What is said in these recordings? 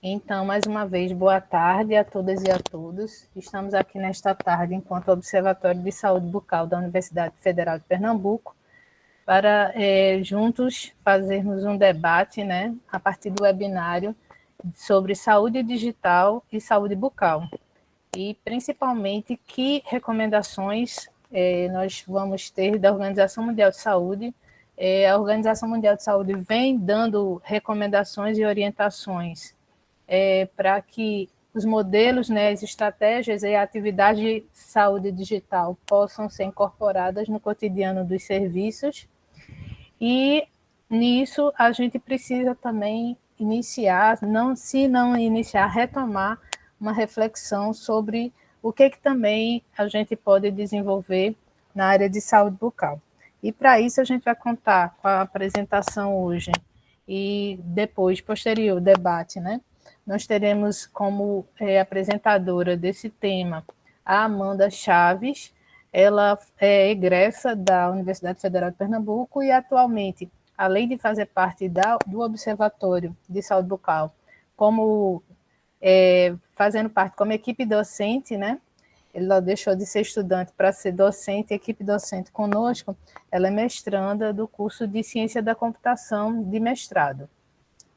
Então, mais uma vez, boa tarde a todas e a todos. Estamos aqui nesta tarde, enquanto Observatório de Saúde Bucal da Universidade Federal de Pernambuco, para juntos fazermos um debate, né, a partir do webinário sobre saúde digital e saúde bucal. E, principalmente, que recomendações nós vamos ter da Organização Mundial de Saúde. A Organização Mundial de Saúde vem dando recomendações e orientações para que os modelos, né, as estratégias e a atividade de saúde digital possam ser incorporadas no cotidiano dos serviços. E nisso a gente precisa também iniciar, se não iniciar, retomar uma reflexão sobre o que também a gente pode desenvolver na área de saúde bucal. E para isso a gente vai contar com a apresentação hoje e depois, posterior, debate, né? Nós teremos como apresentadora desse tema a Amanda Chaves. Ela é egressa da Universidade Federal de Pernambuco e atualmente, além de fazer parte do Observatório de Saúde Bucal, como fazendo parte como equipe docente, né? Ela deixou de ser estudante para ser docente, equipe docente conosco. Ela é mestranda do curso de Ciência da Computação de mestrado.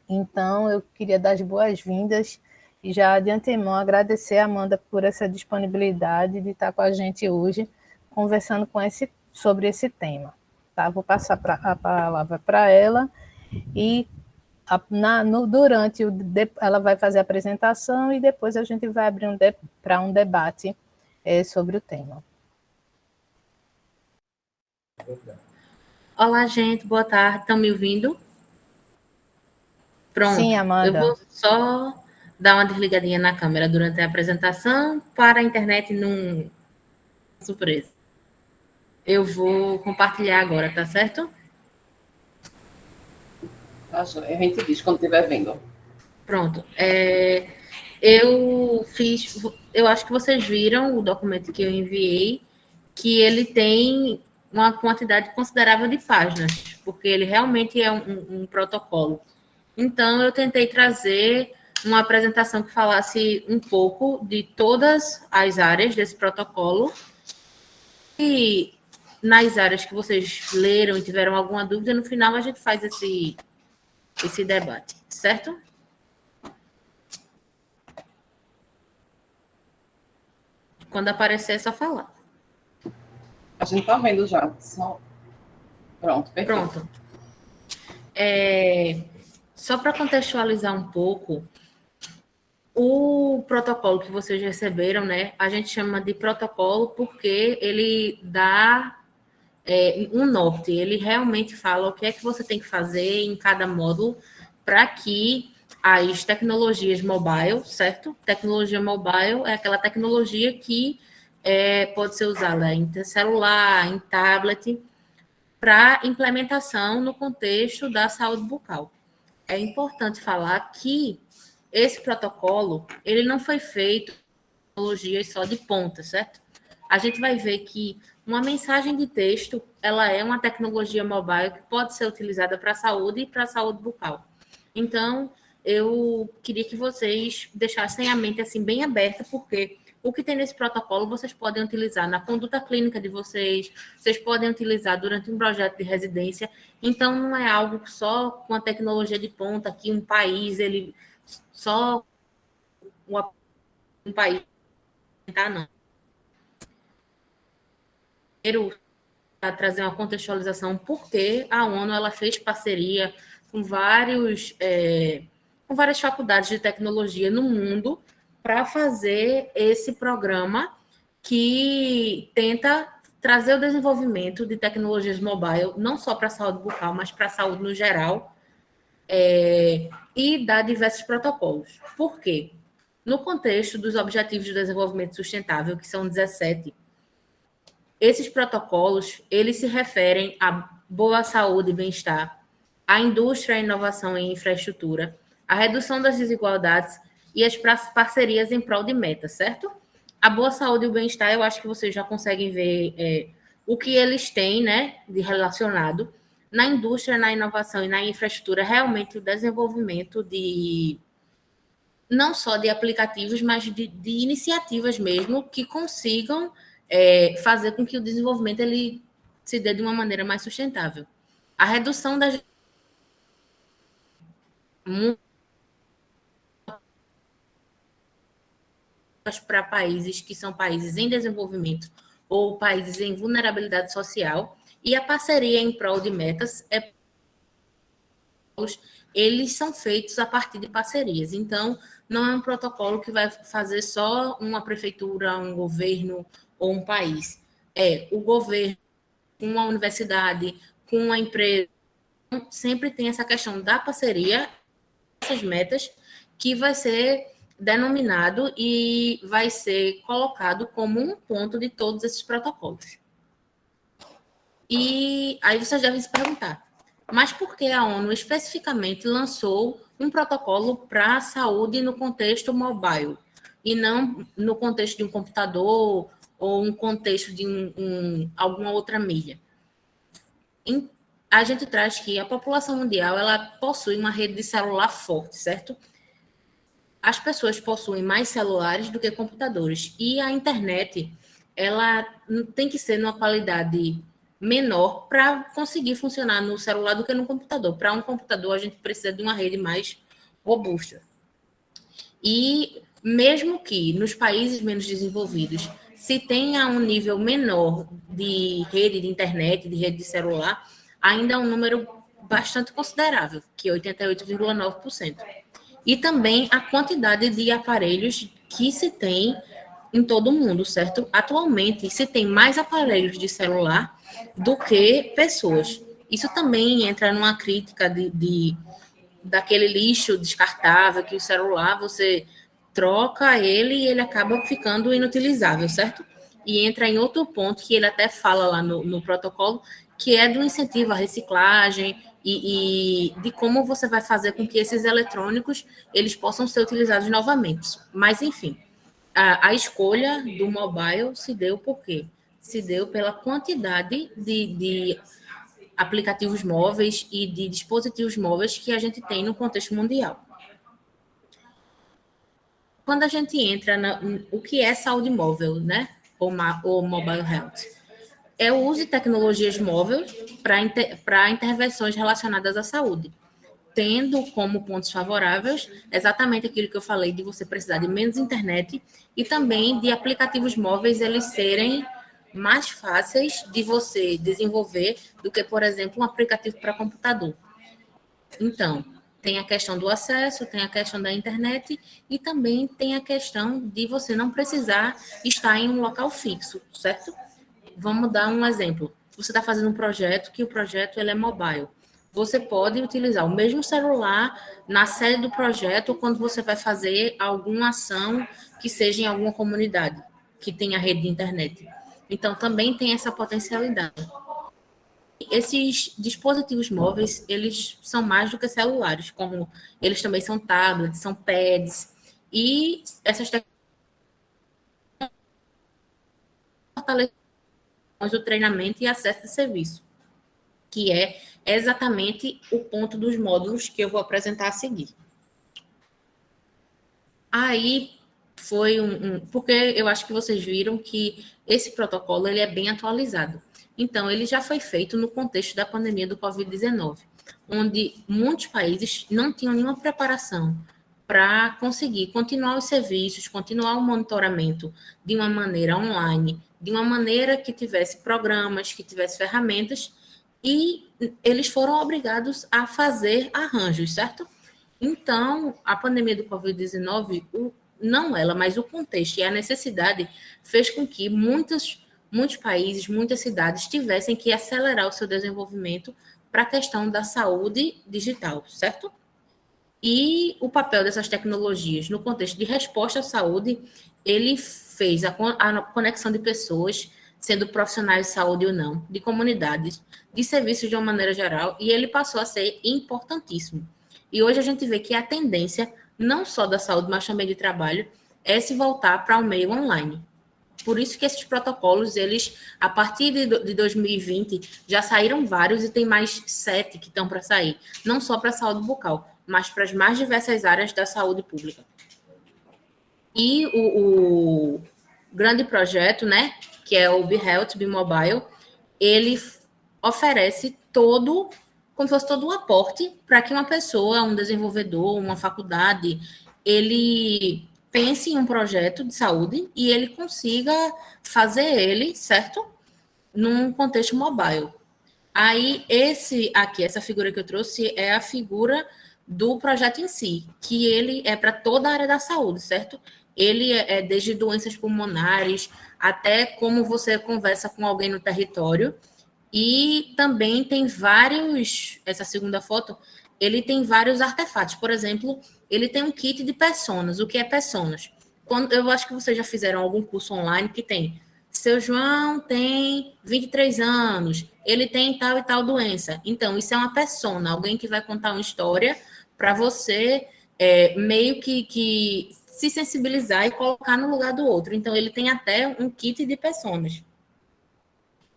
Então, eu queria dar as boas-vindas e já de antemão agradecer a Amanda por essa disponibilidade de estar com a gente hoje, conversando sobre esse tema. Tá? Vou passar a palavra para ela e ela vai fazer a apresentação e depois a gente vai abrir para um debate sobre o tema. Olá, gente, boa tarde. Estão me ouvindo? Pronto. Sim, Amanda. Eu vou só dar uma desligadinha na câmera durante a apresentação para a internet não surpresa. Eu vou compartilhar agora, tá certo? A gente diz quando estiver vendo. Pronto. Eu acho que vocês viram o documento que eu enviei, que ele tem uma quantidade considerável de páginas, porque ele realmente é um protocolo. Então, eu tentei trazer uma apresentação que falasse um pouco de todas as áreas desse protocolo. E nas áreas que vocês leram e tiveram alguma dúvida, no final a gente faz esse debate, certo? Quando aparecer, é só falar. A gente está vendo já. Pronto, perfeito. Pronto. Só para contextualizar um pouco, o protocolo que vocês receberam, né? A gente chama de protocolo porque ele dá um norte. Ele realmente fala o que é que você tem que fazer em cada módulo para que as tecnologias mobile, certo? Tecnologia mobile é aquela tecnologia que pode ser usada em celular, em tablet, para implementação no contexto da saúde bucal. É importante falar que esse protocolo, ele não foi feito com tecnologias só de ponta, certo? A gente vai ver que uma mensagem de texto, ela é uma tecnologia mobile que pode ser utilizada para a saúde e para a saúde bucal. Então, eu queria que vocês deixassem a mente assim bem aberta, porque o que tem nesse protocolo vocês podem utilizar na conduta clínica de vocês podem utilizar durante um projeto de residência. Então, não é algo só com a tecnologia de ponta que um país, ele só um país, tá? Não. Primeiro, para trazer uma contextualização, porque a ONU ela fez parceria com com várias faculdades de tecnologia no mundo para fazer esse programa que tenta trazer o desenvolvimento de tecnologias mobile, não só para a saúde bucal, mas para a saúde no geral, e dar diversos protocolos. Por quê? No contexto dos Objetivos de Desenvolvimento Sustentável, que são 17, esses protocolos, eles se referem à boa saúde e bem-estar, à indústria, à inovação e infraestrutura, à redução das desigualdades e às parcerias em prol de metas, certo? A boa saúde e o bem-estar, eu acho que vocês já conseguem ver o que eles têm, né, de relacionado. Na indústria, na inovação e na infraestrutura, realmente o desenvolvimento de não só de aplicativos, mas de iniciativas mesmo que consigam fazer com que o desenvolvimento ele se dê de uma maneira mais sustentável. A redução das para países que são países em desenvolvimento ou países em vulnerabilidade social, e a parceria em prol de metas eles são feitos a partir de parcerias. Então, não é um protocolo que vai fazer só uma prefeitura, um governo ou um país. É o governo com uma universidade, com uma empresa. Sempre tem essa questão da parceria, essas metas, que vai ser denominado e vai ser colocado como um ponto de todos esses protocolos. E aí vocês devem se perguntar, mas por que a ONU especificamente lançou um protocolo para a saúde no contexto mobile e não no contexto de um computador ou um contexto de alguma outra mídia? A gente traz que a população mundial ela possui uma rede de celular forte, certo? As pessoas possuem mais celulares do que computadores e a internet ela tem que ser numa qualidade menor para conseguir funcionar no celular do que no computador. Para um computador, a gente precisa de uma rede mais robusta. E mesmo que nos países menos desenvolvidos se tenha um nível menor de rede de internet, de rede de celular, ainda é um número bastante considerável, que é 88,9%. E também a quantidade de aparelhos que se tem em todo o mundo, certo? Atualmente, se tem mais aparelhos de celular do que pessoas. Isso também entra numa crítica daquele lixo descartável, que o celular, você troca ele e ele acaba ficando inutilizável, certo? E entra em outro ponto que ele até fala lá no protocolo, que é do incentivo à reciclagem e de como você vai fazer com que esses eletrônicos eles possam ser utilizados novamente. Mas, enfim, a escolha do mobile se deu por quê? Se deu pela quantidade de aplicativos móveis e de dispositivos móveis que a gente tem no contexto mundial. Quando a gente entra o que é saúde móvel, né? Ou mobile health, é o uso de tecnologias móveis para intervenções relacionadas à saúde, tendo como pontos favoráveis exatamente aquilo que eu falei de você precisar de menos internet e também de aplicativos móveis eles serem mais fáceis de você desenvolver do que, por exemplo, um aplicativo para computador. Então, tem a questão do acesso, tem a questão da internet e também tem a questão de você não precisar estar em um local fixo, certo? Vamos dar um exemplo. Você está fazendo um projeto que o projeto ele é mobile. Você pode utilizar o mesmo celular na sede do projeto ou quando você vai fazer alguma ação que seja em alguma comunidade que tenha rede de internet. Então, também tem essa potencialidade. Esses dispositivos móveis, eles são mais do que celulares, como eles também são tablets, são pads, e essas tecnologias do treinamento e acesso de serviço, que é exatamente o ponto dos módulos que eu vou apresentar a seguir. Aí foi porque eu acho que vocês viram que esse protocolo ele é bem atualizado. Então, ele já foi feito no contexto da pandemia do Covid-19, onde muitos países não tinham nenhuma preparação para conseguir continuar os serviços, continuar o monitoramento de uma maneira online, de uma maneira que tivesse programas, que tivesse ferramentas, e eles foram obrigados a fazer arranjos, certo? Então, a pandemia do Covid-19, não ela, mas o contexto e a necessidade fez com que muitos países, muitas cidades tivessem que acelerar o seu desenvolvimento para a questão da saúde digital, certo? E o papel dessas tecnologias no contexto de resposta à saúde, ele fez a conexão de pessoas, sendo profissionais de saúde ou não, de comunidades, de serviços de uma maneira geral, e ele passou a ser importantíssimo. E hoje a gente vê que a tendência, não só da saúde, mas também de trabalho, é se voltar para o meio online. Por isso que esses protocolos, eles, a partir de 2020, já saíram vários e tem mais 7 que estão para sair. Não só para a saúde bucal, mas para as mais diversas áreas da saúde pública. E o grande projeto, né, que é o BeHealth, BeMobile, ele oferece todo, como se fosse todo o aporte para que uma pessoa, um desenvolvedor, uma faculdade, ele pense em um projeto de saúde e ele consiga fazer ele, certo? Num contexto mobile. Aí, essa figura que eu trouxe é a figura do projeto em si, que ele é para toda a área da saúde, certo? Ele é desde doenças pulmonares até como você conversa com alguém no território. E também tem essa segunda foto, ele tem vários artefatos. Por exemplo, ele tem um kit de personas. O que é personas? Eu acho que vocês já fizeram algum curso online que tem seu João tem 23 anos, ele tem tal e tal doença. Então, isso é uma persona, alguém que vai contar uma história para você meio que se sensibilizar e colocar no lugar do outro. Então, ele tem até um kit de personas.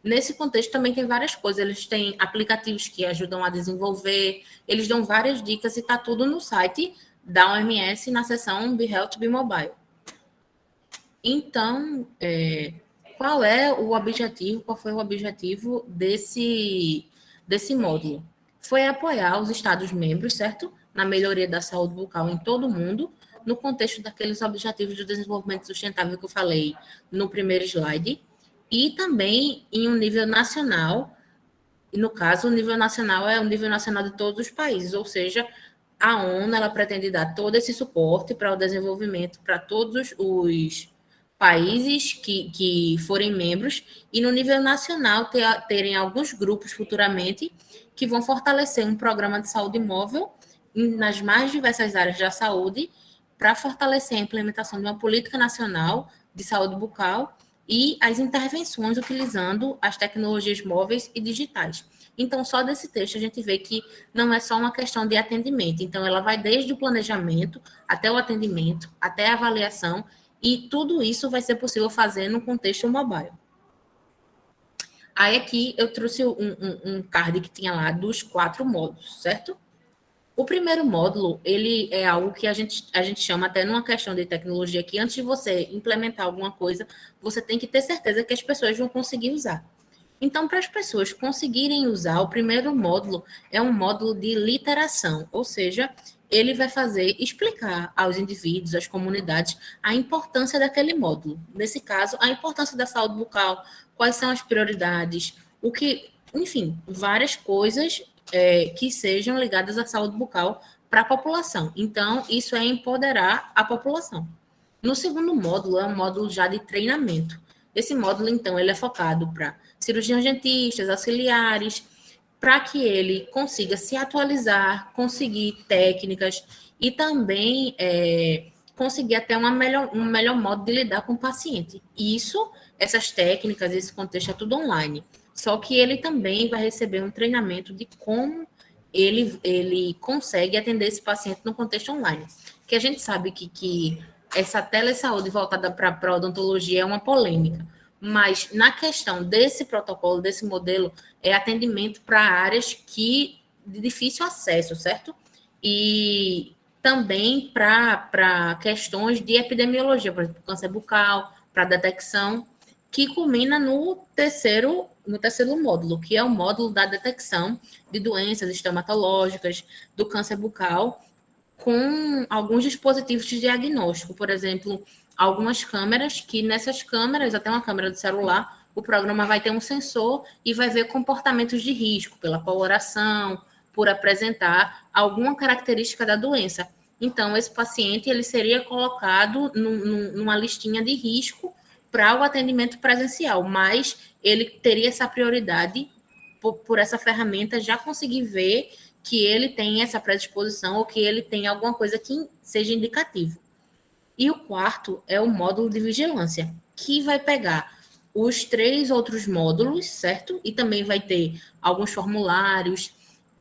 Nesse contexto, também tem várias coisas. Eles têm aplicativos que ajudam a desenvolver, eles dão várias dicas e está tudo no site da OMS na seção BeHealth BeMobile. Então, qual foi o objetivo desse módulo? Foi apoiar os Estados-membros, certo? Na melhoria da saúde bucal em todo o mundo, no contexto daqueles objetivos de desenvolvimento sustentável que eu falei no primeiro slide, e também em um nível nacional, e no caso, o nível nacional é o nível nacional de todos os países, ou seja, a ONU ela pretende dar todo esse suporte para o desenvolvimento para todos os países que forem membros, e no nível nacional terem alguns grupos futuramente que vão fortalecer um programa de saúde móvel nas mais diversas áreas da saúde para fortalecer a implementação de uma política nacional de saúde bucal e as intervenções utilizando as tecnologias móveis e digitais. Então, só desse texto a gente vê que não é só uma questão de atendimento. Então, ela vai desde o planejamento até o atendimento, até a avaliação, e tudo isso vai ser possível fazer no contexto mobile. Aí aqui eu trouxe um card que tinha lá dos 4 módulos, certo? O primeiro módulo, ele é algo que a gente chama até numa questão de tecnologia, que antes de você implementar alguma coisa, você tem que ter certeza que as pessoas vão conseguir usar. Então, para as pessoas conseguirem usar, o primeiro módulo é um módulo de literação, ou seja, ele vai explicar aos indivíduos, às comunidades, a importância daquele módulo. Nesse caso, a importância da saúde bucal, quais são as prioridades, enfim, várias coisas que sejam ligadas à saúde bucal para a população. Então, isso é empoderar a população. No segundo módulo, é um módulo já de treinamento. Esse módulo, então, ele é focado para cirurgiões dentistas, auxiliares, para que ele consiga se atualizar, conseguir técnicas e também conseguir até um melhor modo de lidar com o paciente. Essas técnicas, esse contexto é tudo online. Só que ele também vai receber um treinamento de como ele consegue atender esse paciente no contexto online. Que a gente sabe que essa telesaúde voltada para a odontologia é uma polêmica, mas na questão desse protocolo, desse modelo, é atendimento para áreas de difícil acesso, certo? E também para questões de epidemiologia, por exemplo, câncer bucal, para detecção, que culmina no terceiro módulo, que é o módulo da detecção de doenças estomatológicas, do câncer bucal, com alguns dispositivos de diagnóstico, por exemplo, algumas câmeras, que nessas câmeras, até uma câmera de celular, o programa vai ter um sensor e vai ver comportamentos de risco, pela coloração, por apresentar alguma característica da doença. Então, esse paciente ele seria colocado numa listinha de risco para o atendimento presencial, mas ele teria essa prioridade por essa ferramenta já conseguir ver que ele tem essa predisposição ou que ele tem alguma coisa que seja indicativo. E o quarto é o módulo de vigilância, que vai pegar os 3 outros módulos, certo? E também vai ter alguns formulários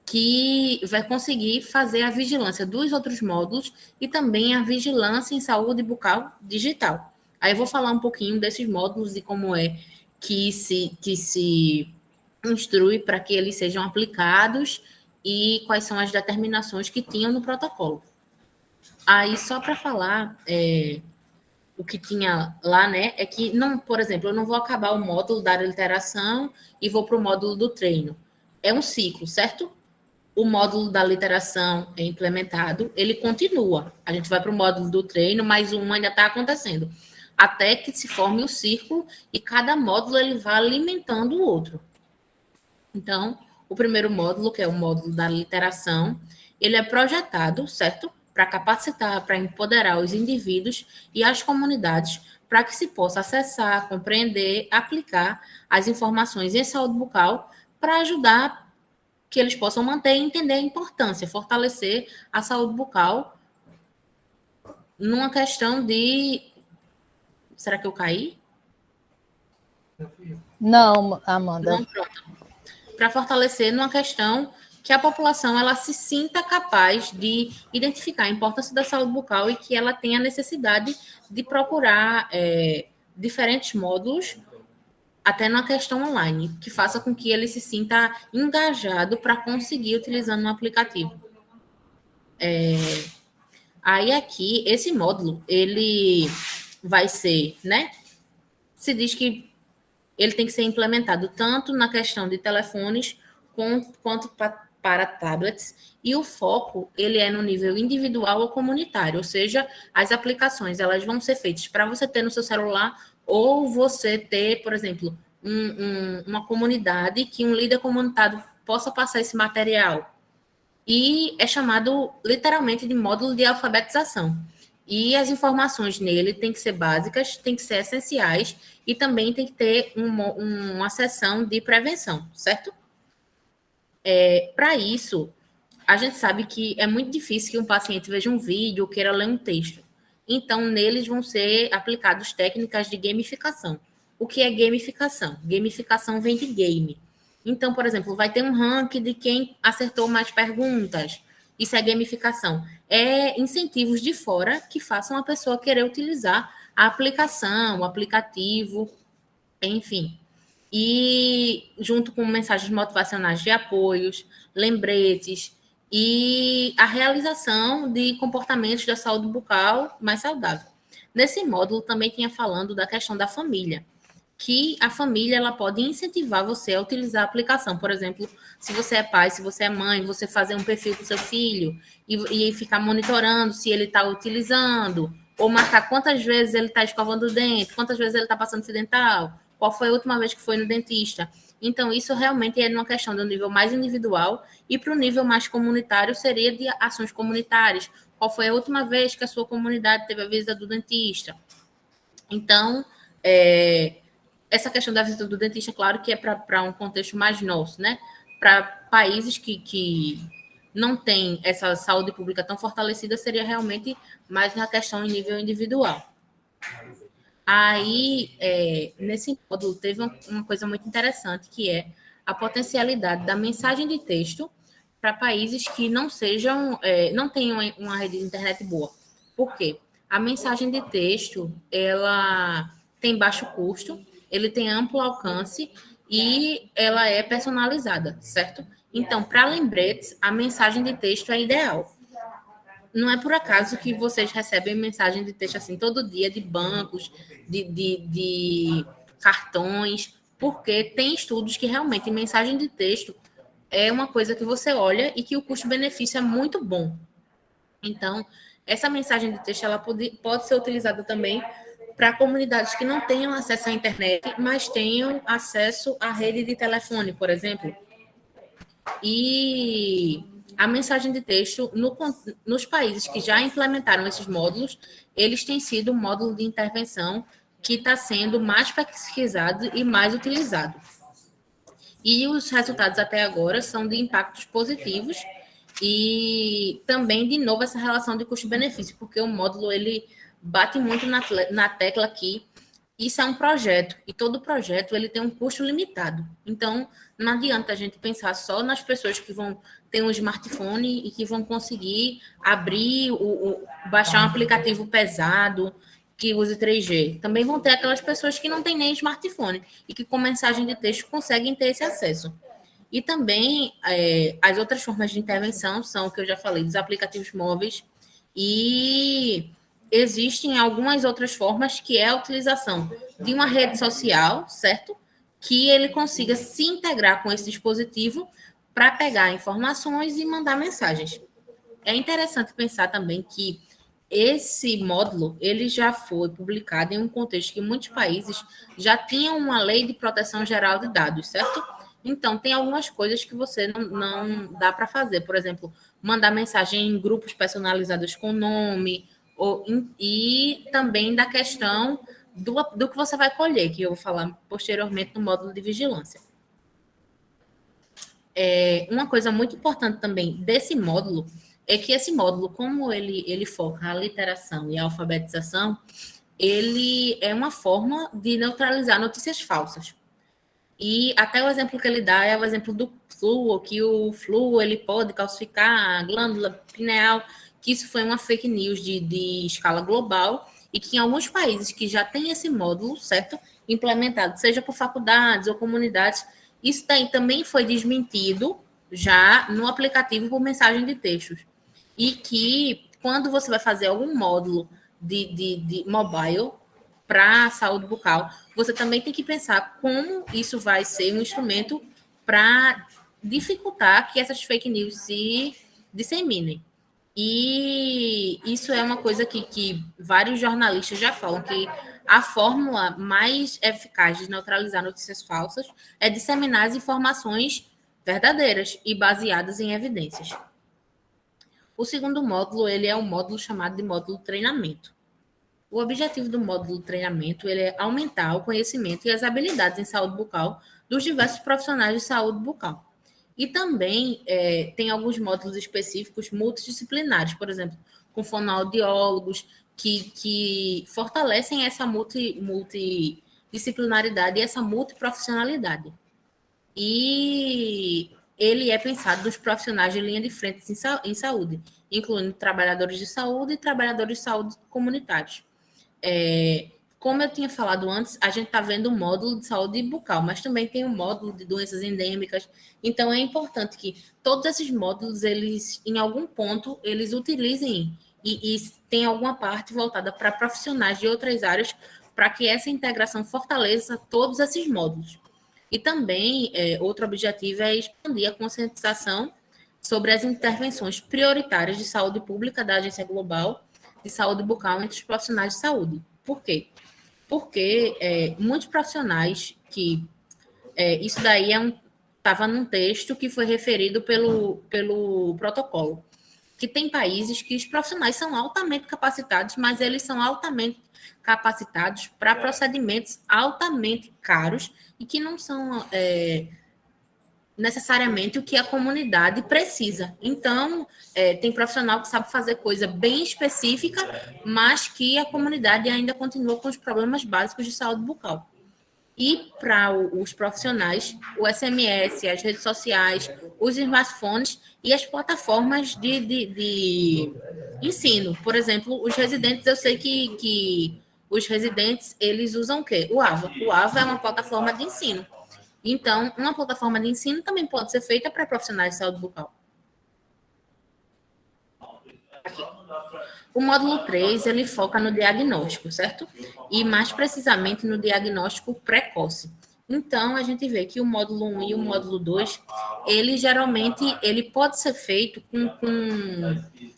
que vai conseguir fazer a vigilância dos outros módulos e também a vigilância em saúde bucal digital. Aí eu vou falar um pouquinho desses módulos e como é que se instrui para que eles sejam aplicados e quais são as determinações que tinham no protocolo. Aí, só para falar o que tinha lá, né, é que, não, por exemplo, eu não vou acabar o módulo da literação e vou para o módulo do treino. É um ciclo, certo? O módulo da literação é implementado, ele continua. A gente vai para o módulo do treino, mas um ainda está acontecendo. Até que se forme o círculo e cada módulo ele vai alimentando o outro. Então, o primeiro módulo, que é o módulo da literação, ele é projetado, certo? Para capacitar, para empoderar os indivíduos e as comunidades para que se possa acessar, compreender, aplicar as informações em saúde bucal para ajudar que eles possam manter e entender a importância, fortalecer a saúde bucal numa questão de... Será que eu caí? Não, Amanda. Não, pronto. Para fortalecer numa questão que a população ela se sinta capaz de identificar a importância da saúde bucal e que ela tenha necessidade de procurar diferentes módulos, até na questão online, que faça com que ele se sinta engajado para conseguir utilizando um aplicativo. Aí aqui, esse módulo, ele vai ser, né? Se diz que ele tem que ser implementado tanto na questão de telefones quanto para tablets, e o foco ele é no nível individual ou comunitário, ou seja, as aplicações elas vão ser feitas para você ter no seu celular ou você ter, por exemplo, uma comunidade que um líder comunitário possa passar esse material. E é chamado literalmente de módulo de alfabetização. E as informações nele têm que ser básicas, têm que ser essenciais e também tem que ter uma sessão de prevenção, certo? Para isso, a gente sabe que é muito difícil que um paciente veja um vídeo ou queira ler um texto. Então, neles vão ser aplicadas técnicas de gamificação. O que é gamificação? Gamificação vem de game. Então, por exemplo, vai ter um ranking de quem acertou mais perguntas. Isso é gamificação. É incentivos de fora que façam a pessoa querer utilizar a aplicação, o aplicativo, enfim. E junto com mensagens motivacionais de apoios, lembretes e a realização de comportamentos da saúde bucal mais saudável. Nesse módulo também tinha falando da questão da família, que a família ela pode incentivar você a utilizar a aplicação. Por exemplo, se você é pai, se você é mãe, você fazer um perfil com seu filho e ficar monitorando se ele está utilizando, ou marcar quantas vezes ele está escovando o dente, quantas vezes ele está passando fio dental, qual foi a última vez que foi no dentista. Então, isso realmente é uma questão do nível mais individual e para o nível mais comunitário seria de ações comunitárias. Qual foi a última vez que a sua comunidade teve a visita do dentista? Então, essa questão da visita do dentista, claro que é para um contexto mais nosso, né? Para países que não têm essa saúde pública tão fortalecida, seria realmente mais na questão em nível individual. Aí, nesse módulo, teve uma coisa muito interessante, que é a potencialidade da mensagem de texto para países que não sejam, não tenham uma rede de internet boa. Por quê? A mensagem de texto, ela tem baixo custo, ele tem amplo alcance e ela é personalizada, certo? Então, para lembretes, a mensagem de texto é ideal. Não é por acaso que vocês recebem mensagem de texto assim todo dia, de bancos, de cartões, porque tem estudos que realmente mensagem de texto é uma coisa que você olha e que o custo-benefício é muito bom. Então, essa mensagem de texto ela pode ser utilizada também para comunidades que não tenham acesso à internet, mas tenham acesso à rede de telefone, por exemplo. E a mensagem de texto, nos países que já implementaram esses módulos, eles têm sido o módulo de intervenção que está sendo mais pesquisado e mais utilizado. E os resultados até agora são de impactos positivos e também, de novo, essa relação de custo-benefício, porque o módulo ele bate muito na tecla que isso é um projeto, e todo projeto ele tem um custo limitado. Então, não adianta a gente pensar só nas pessoas que vão ter um smartphone e que vão conseguir abrir, baixar um aplicativo pesado que use 3G. Também vão ter aquelas pessoas que não têm nem smartphone e que com mensagem de texto conseguem ter esse acesso. E também as outras formas de intervenção são o que eu já falei, dos aplicativos móveis e existem algumas outras formas, que é a utilização de uma rede social, certo? Que ele consiga se integrar com esse dispositivo para pegar informações e mandar mensagens. É interessante pensar também que esse módulo ele já foi publicado em um contexto que muitos países já tinham uma lei de proteção geral de dados, certo? Então, tem algumas coisas que você não dá para fazer. Por exemplo, mandar mensagem em grupos personalizados com nome, e também da questão do que você vai colher, que eu vou falar posteriormente no módulo de vigilância. Uma coisa muito importante também desse módulo é que esse módulo, como ele foca a literação e a alfabetização, ele é uma forma de neutralizar notícias falsas. E até o exemplo que ele dá é o exemplo do flúor, que o flúor ele pode calcificar a glândula pineal, que isso foi uma fake news de escala global, e que em alguns países que já tem esse módulo, certo? Implementado, seja por faculdades ou comunidades, isso também foi desmentido já no aplicativo por mensagem de textos. E que quando você vai fazer algum módulo de mobile para a saúde bucal, você também tem que pensar como isso vai ser um instrumento para dificultar que essas fake news se disseminem. E isso é uma coisa que vários jornalistas já falam, que a fórmula mais eficaz de neutralizar notícias falsas é disseminar as informações verdadeiras e baseadas em evidências. O segundo módulo, ele é um módulo chamado de módulo treinamento. O objetivo do módulo treinamento ele é aumentar o conhecimento e as habilidades em saúde bucal dos diversos profissionais de saúde bucal. E também tem alguns módulos específicos multidisciplinares, por exemplo, com fonoaudiólogos, que fortalecem essa multidisciplinaridade e essa multiprofissionalidade. E ele é pensado nos profissionais de linha de frente em saúde, incluindo trabalhadores de saúde e trabalhadores de saúde comunitários. Como eu tinha falado antes, a gente está vendo o módulo de saúde bucal, mas também tem o módulo de doenças endêmicas. Então, é importante que todos esses módulos, eles, em algum ponto, eles utilizem e tem alguma parte voltada para profissionais de outras áreas, para que essa integração fortaleça todos esses módulos. E também, outro objetivo é expandir a conscientização sobre as intervenções prioritárias de saúde pública da Agência Global de Saúde Bucal entre os profissionais de saúde. Por quê? Porque muitos profissionais isso daí estava num texto que foi referido pelo protocolo, que tem países que os profissionais são altamente capacitados, mas eles são altamente capacitados para procedimentos altamente caros e que não são necessariamente o que a comunidade precisa. Então, tem profissional que sabe fazer coisa bem específica, mas que a comunidade ainda continua com os problemas básicos de saúde bucal. E para os profissionais, o SMS, as redes sociais, os smartphones e as plataformas de ensino. Por exemplo, os residentes, eu sei que os residentes, eles usam o quê? O AVA. O AVA é uma plataforma de ensino. Então, uma plataforma de ensino também pode ser feita para profissionais de saúde bucal. O módulo 3, ele foca no diagnóstico, certo? E mais precisamente no diagnóstico precoce. Então, a gente vê que o módulo 1 e o módulo 2, ele geralmente ele pode ser feito com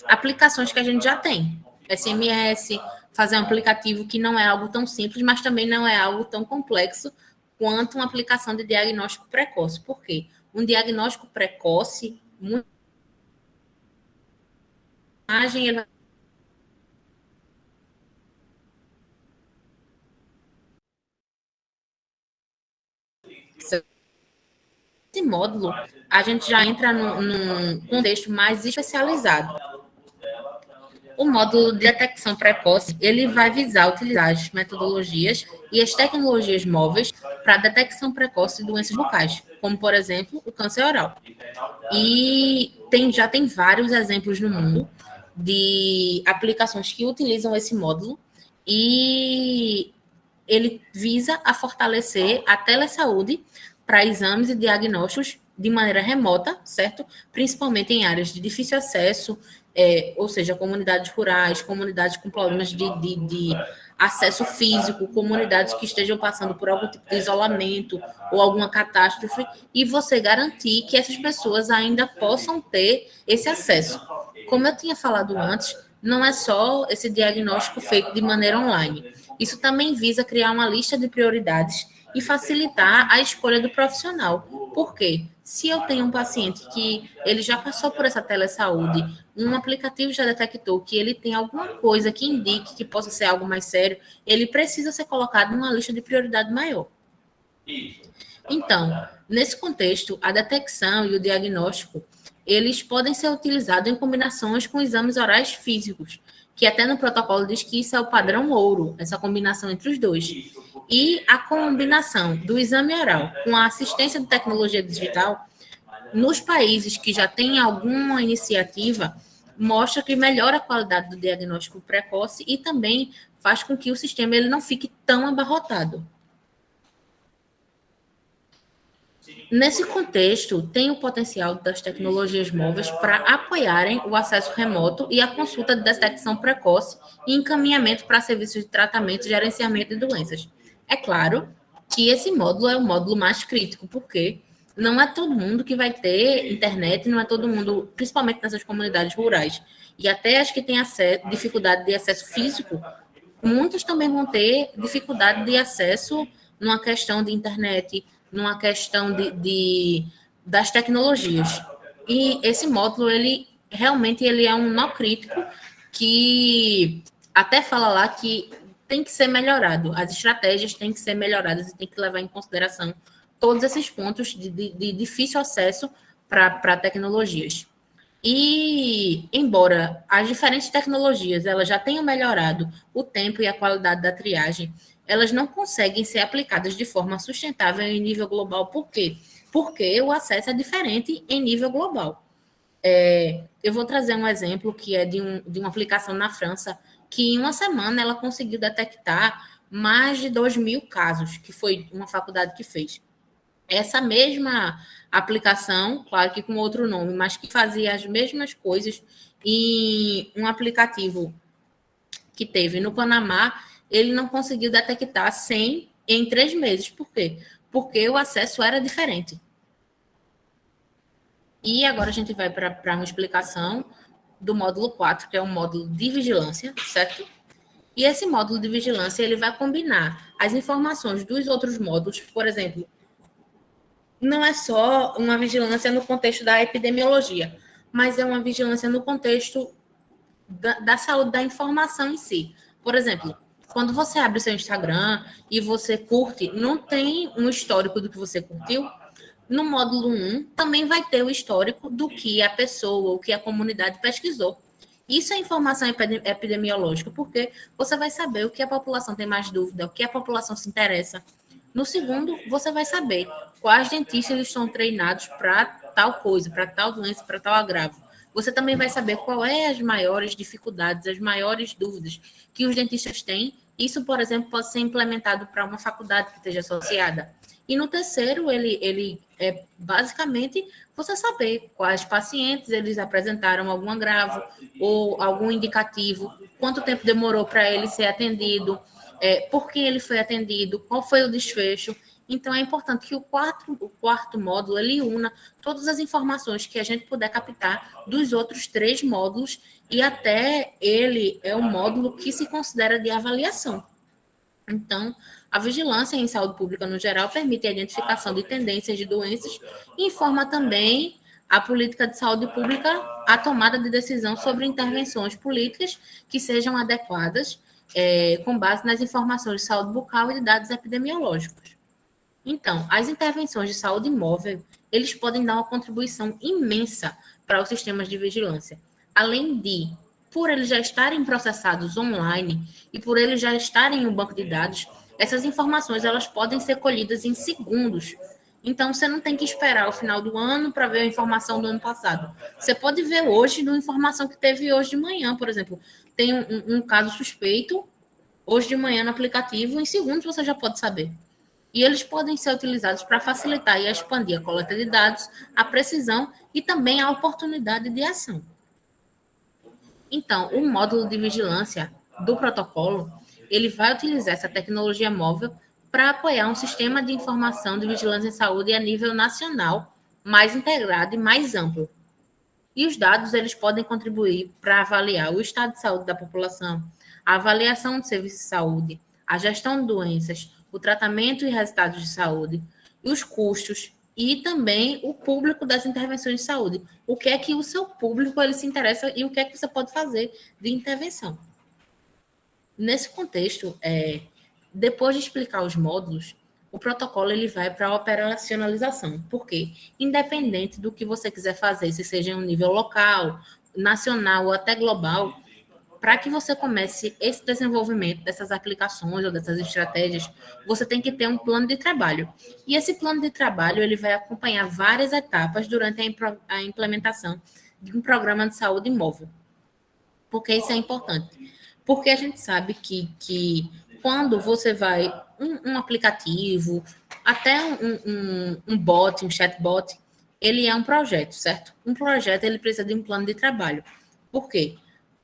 aplicações que a gente já tem. SMS, fazer um aplicativo que não é algo tão simples, mas também não é algo tão complexo quanto uma aplicação de diagnóstico precoce. Por quê? Um diagnóstico precoce, esse módulo, a gente já entra num contexto mais especializado. O módulo de detecção precoce, ele vai visar utilizar as metodologias e as tecnologias móveis para a detecção precoce de doenças bucais, como, por exemplo, o câncer oral. E já tem vários exemplos no mundo de aplicações que utilizam esse módulo e ele visa a fortalecer a telesaúde para exames e diagnósticos de maneira remota, certo? Principalmente em áreas de difícil acesso, ou seja, comunidades rurais, comunidades com problemas de acesso físico, comunidades que estejam passando por algum tipo de isolamento ou alguma catástrofe, e você garantir que essas pessoas ainda possam ter esse acesso. Como eu tinha falado antes, não é só esse diagnóstico feito de maneira online. Isso também visa criar uma lista de prioridades e facilitar a escolha do profissional. Por quê? Se eu tenho um paciente que ele já passou por essa telesaúde, um aplicativo já detectou que ele tem alguma coisa que indique que possa ser algo mais sério, ele precisa ser colocado numa lista de prioridade maior. Então, nesse contexto, a detecção e o diagnóstico, eles podem ser utilizados em combinações com exames orais físicos, que até no protocolo diz que isso é o padrão ouro, essa combinação entre os dois. E a combinação do exame oral com a assistência de tecnologia digital, nos países que já têm alguma iniciativa, mostra que melhora a qualidade do diagnóstico precoce e também faz com que o sistema ele não fique tão abarrotado. Nesse contexto, tem o potencial das tecnologias móveis para apoiarem o acesso remoto e a consulta de detecção precoce e encaminhamento para serviços de tratamento e gerenciamento de doenças. É claro que esse módulo é o módulo mais crítico, porque não é todo mundo que vai ter internet, não é todo mundo, principalmente nessas comunidades rurais, e até as que têm dificuldade de acesso físico, muitos também vão ter dificuldade de acesso numa questão de internet, numa questão das tecnologias. E esse módulo, ele realmente ele é um nó crítico que até fala lá que tem que ser melhorado, as estratégias têm que ser melhoradas e tem que levar em consideração todos esses pontos de difícil acesso para tecnologias. E, embora as diferentes tecnologias elas já tenham melhorado o tempo e a qualidade da triagem, elas não conseguem ser aplicadas de forma sustentável em nível global. Por quê? Porque o acesso é diferente em nível global. Eu vou trazer um exemplo que é de uma aplicação na França, que em uma semana ela conseguiu detectar mais de 2.000 casos, que foi uma faculdade que fez. Essa mesma aplicação, claro que com outro nome, mas que fazia as mesmas coisas em um aplicativo que teve no Panamá, ele não conseguiu detectar 100 em 3 meses. Por quê? Porque o acesso era diferente. E agora a gente vai para uma explicação do módulo 4, que é um módulo de vigilância, certo? E esse módulo de vigilância ele vai combinar as informações dos outros módulos, por exemplo, não é só uma vigilância no contexto da epidemiologia, mas é uma vigilância no contexto da saúde da informação em si. Por exemplo, quando você abre o seu Instagram e você curte, não tem um histórico do que você curtiu? No módulo 1, também vai ter o histórico do que a pessoa, o que a comunidade pesquisou. Isso é informação epidemiológica, porque você vai saber o que a população tem mais dúvida, o que a população se interessa. No segundo, você vai saber quais dentistas estão treinados para tal coisa, para tal doença, para tal agravo. Você também vai saber qual é as maiores dificuldades, as maiores dúvidas que os dentistas têm. Isso, por exemplo, pode ser implementado para uma faculdade que esteja associada. E no terceiro, ele é basicamente você saber quais pacientes eles apresentaram algum agravo ou algum indicativo, quanto tempo demorou para ele ser atendido, por quem ele foi atendido, qual foi o desfecho. Então, é importante que o quarto módulo ele una todas as informações que a gente puder captar dos outros 3 módulos e até ele é um módulo que se considera de avaliação. Então, a vigilância em saúde pública no geral permite a identificação de tendências de doenças e informa também a política de saúde pública, a tomada de decisão sobre intervenções políticas que sejam adequadas com base nas informações de saúde bucal e de dados epidemiológicos. Então, as intervenções de saúde móvel, eles podem dar uma contribuição imensa para os sistemas de vigilância. Além de, por eles já estarem processados online e por eles já estarem em um banco de dados, essas informações elas podem ser colhidas em segundos. Então, você não tem que esperar o final do ano para ver a informação do ano passado. Você pode ver hoje uma informação que teve hoje de manhã, por exemplo. Tem um caso suspeito, hoje de manhã no aplicativo, em segundos você já pode saber. E eles podem ser utilizados para facilitar e expandir a coleta de dados, a precisão e também a oportunidade de ação. Então, o módulo de vigilância do protocolo, ele vai utilizar essa tecnologia móvel para apoiar um sistema de informação de vigilância em saúde a nível nacional, mais integrado e mais amplo. E os dados, eles podem contribuir para avaliar o estado de saúde da população, a avaliação de serviços de saúde, a gestão de doenças, o tratamento e resultados de saúde, e os custos, e também o público das intervenções de saúde. O que é que o seu público ele se interessa e o que é que você pode fazer de intervenção. Nesse contexto, depois de explicar os módulos, o protocolo ele vai para a operacionalização. Por quê? Independente do que você quiser fazer, se seja em um nível local, nacional ou até global, para que você comece esse desenvolvimento dessas aplicações ou dessas estratégias, você tem que ter um plano de trabalho. E esse plano de trabalho ele vai acompanhar várias etapas durante a implementação de um programa de saúde móvel. Por que isso é importante? Porque a gente sabe que quando você vai um aplicativo, até um bot, um chatbot, ele é um projeto, certo? Um projeto ele precisa de um plano de trabalho. Por quê?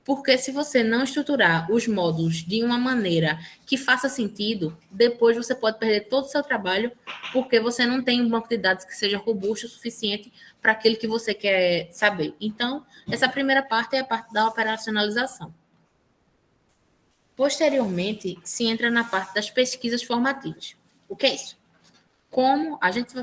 Porque se você não estruturar os módulos de uma maneira que faça sentido, depois você pode perder todo o seu trabalho porque você não tem um banco de dados que seja robusto o suficiente para aquilo que você quer saber. Então, essa primeira parte é a parte da operacionalização. Posteriormente, se entra na parte das pesquisas formativas. O que é isso? Como a gente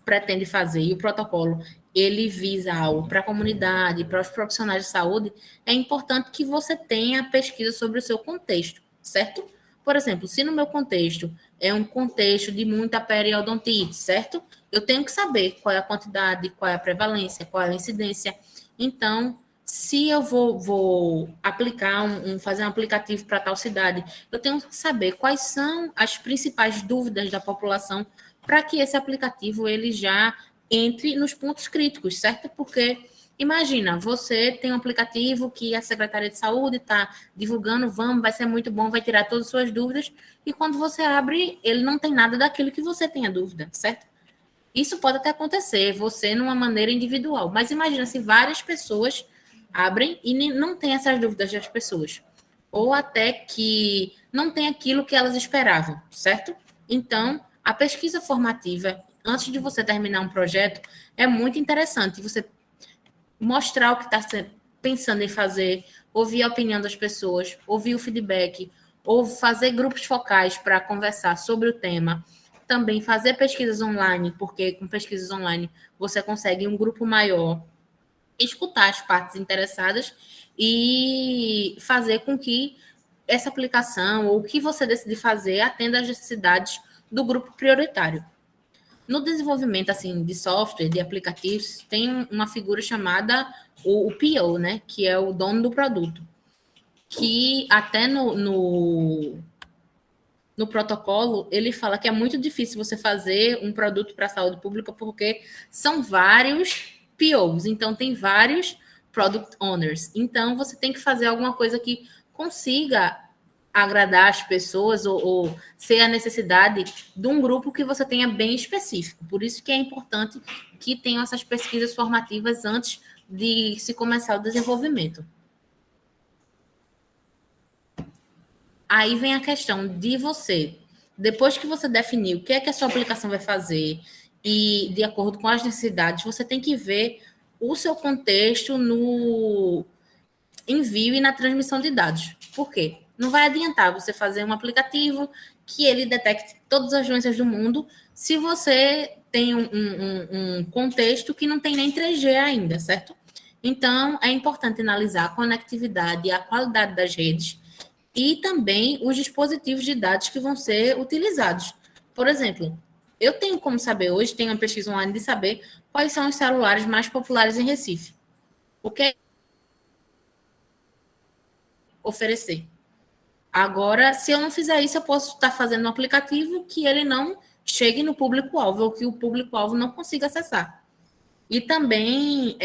pretende fazer e o protocolo ele visa algo para a comunidade, para os profissionais de saúde, é importante que você tenha pesquisa sobre o seu contexto, certo? Por exemplo, se no meu contexto é um contexto de muita periodontite, certo? Eu tenho que saber qual é a quantidade, qual é a prevalência, qual é a incidência. Então, se eu vou aplicar, fazer um aplicativo para tal cidade, eu tenho que saber quais são as principais dúvidas da população para que esse aplicativo ele já entre nos pontos críticos, certo? Porque imagina, você tem um aplicativo que a Secretaria de Saúde está divulgando, vai ser muito bom, vai tirar todas as suas dúvidas, e quando você abre, ele não tem nada daquilo que você tem a dúvida, certo? Isso pode até acontecer, você numa maneira individual, mas imagina se várias pessoas abrem e não tem essas dúvidas das pessoas, ou até que não tem aquilo que elas esperavam, certo? Então, a pesquisa formativa, antes de você terminar um projeto, é muito interessante você mostrar o que está pensando em fazer, ouvir a opinião das pessoas, ouvir o feedback, ou fazer grupos focais para conversar sobre o tema. Também fazer pesquisas online, porque com pesquisas online você consegue um grupo maior, escutar as partes interessadas e fazer com que essa aplicação ou o que você decidir fazer atenda às necessidades do grupo prioritário. No desenvolvimento assim de software, de aplicativos, tem uma figura chamada o PO, né, que é o dono do produto, que até no protocolo ele fala que é muito difícil você fazer um produto para a saúde pública porque são vários POs, então tem vários Product Owners. Então você tem que fazer alguma coisa que consiga agradar as pessoas ou ser a necessidade de um grupo que você tenha bem específico. Por isso que é importante que tenham essas pesquisas formativas antes de se começar o desenvolvimento. Aí vem a questão de você, depois que você definiu o que é que a sua aplicação vai fazer e de acordo com as necessidades, você tem que ver o seu contexto no envio e na transmissão de dados. Por quê? Não vai adiantar você fazer um aplicativo que ele detecte todas as doenças do mundo se você tem um contexto que não tem nem 3G ainda, certo? Então, é importante analisar a conectividade e a qualidade das redes e também os dispositivos de dados que vão ser utilizados. Por exemplo, eu tenho como saber hoje, tenho uma pesquisa online de saber quais são os celulares mais populares em Recife. O que é oferecer? Agora, se eu não fizer isso, eu posso estar fazendo um aplicativo que ele não chegue no público-alvo, ou que o público-alvo não consiga acessar. E também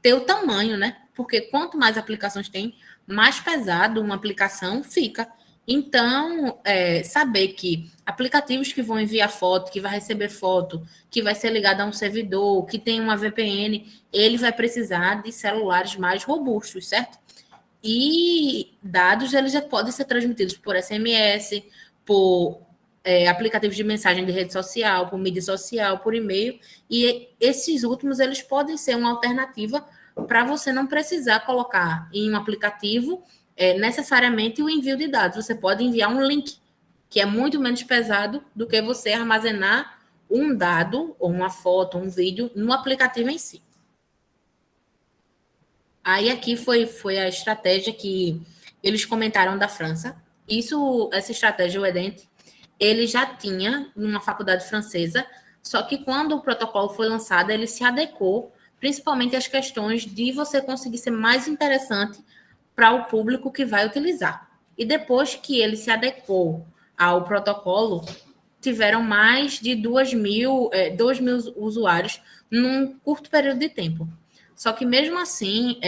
ter o tamanho, né? Porque quanto mais aplicações tem, mais pesado uma aplicação fica. Então, saber que aplicativos que vão enviar foto, que vai receber foto, que vai ser ligado a um servidor, que tem uma VPN, ele vai precisar de celulares mais robustos, certo? E dados, eles já podem ser transmitidos por SMS, por aplicativos de mensagem de rede social, por mídia social, por e-mail, e esses últimos, eles podem ser uma alternativa para você não precisar colocar em um aplicativo necessariamente o envio de dados. Você pode enviar um link, que é muito menos pesado do que você armazenar um dado, ou uma foto, um vídeo, no aplicativo em si. Aí aqui foi a estratégia que eles comentaram da França. Essa estratégia, o EDENT, ele já tinha numa faculdade francesa, só que quando o protocolo foi lançado, ele se adequou, principalmente às questões de você conseguir ser mais interessante para o público que vai utilizar. E depois que ele se adequou ao protocolo, tiveram mais de 2 mil usuários num curto período de tempo. Só que mesmo assim,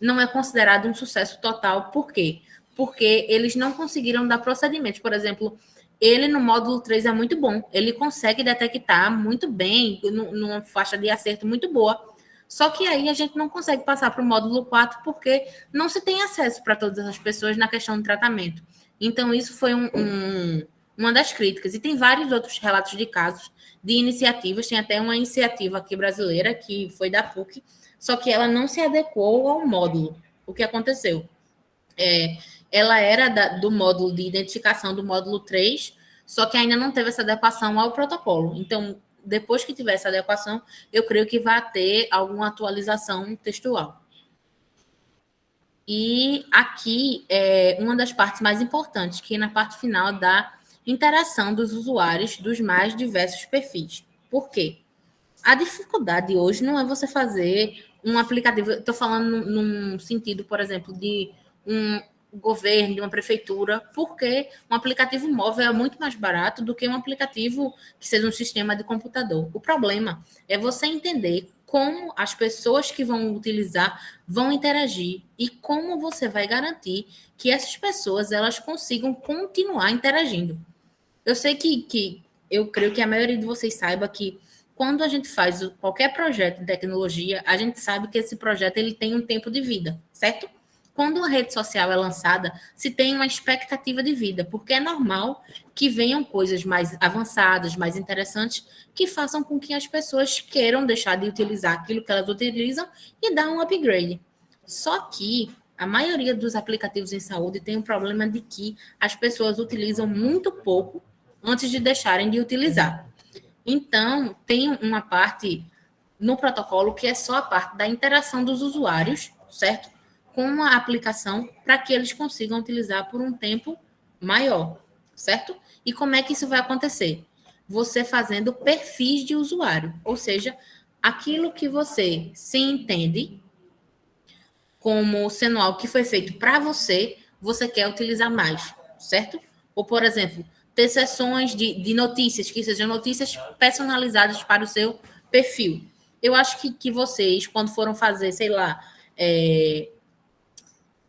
não é considerado um sucesso total. Por quê? Porque eles não conseguiram dar procedimentos. Por exemplo, ele no módulo 3 é muito bom. Ele consegue detectar muito bem, numa faixa de acerto muito boa. Só que aí a gente não consegue passar para o módulo 4 porque não se tem acesso para todas as pessoas na questão do tratamento. Então, isso foi uma das críticas. E tem vários outros relatos de casos de iniciativas. Tem até uma iniciativa aqui brasileira, que foi da PUC, só que ela não se adequou ao módulo. O que aconteceu? Ela era do módulo de identificação do módulo 3, só que ainda não teve essa adequação ao protocolo. Então, depois que tiver essa adequação, eu creio que vai ter alguma atualização textual. E aqui é uma das partes mais importantes, que é na parte final da interação dos usuários dos mais diversos perfis. Por quê? A dificuldade hoje não é você fazer um aplicativo, estou falando num sentido, por exemplo, de um governo, de uma prefeitura, porque um aplicativo móvel é muito mais barato do que um aplicativo que seja um sistema de computador. O problema é você entender como as pessoas que vão utilizar vão interagir e como você vai garantir que essas pessoas elas consigam continuar interagindo. Eu sei que eu creio que a maioria de vocês saiba que quando a gente faz qualquer projeto de tecnologia, a gente sabe que esse projeto ele tem um tempo de vida, certo? Quando uma rede social é lançada, se tem uma expectativa de vida, porque é normal que venham coisas mais avançadas, mais interessantes, que façam com que as pessoas queiram deixar de utilizar aquilo que elas utilizam e dar um upgrade. Só que a maioria dos aplicativos em saúde tem um problema de que as pessoas utilizam muito pouco antes de deixarem de utilizar. Então, tem uma parte no protocolo que é só a parte da interação dos usuários, certo? Com a aplicação para que eles consigam utilizar por um tempo maior, certo? E como é que isso vai acontecer? Você fazendo perfis de usuário, ou seja, aquilo que você se entende como sendo algo que foi feito para você, você quer utilizar mais, certo? Ou, por exemplo, ter sessões de notícias, que sejam notícias personalizadas para o seu perfil. Eu acho que vocês, quando foram fazer, sei lá,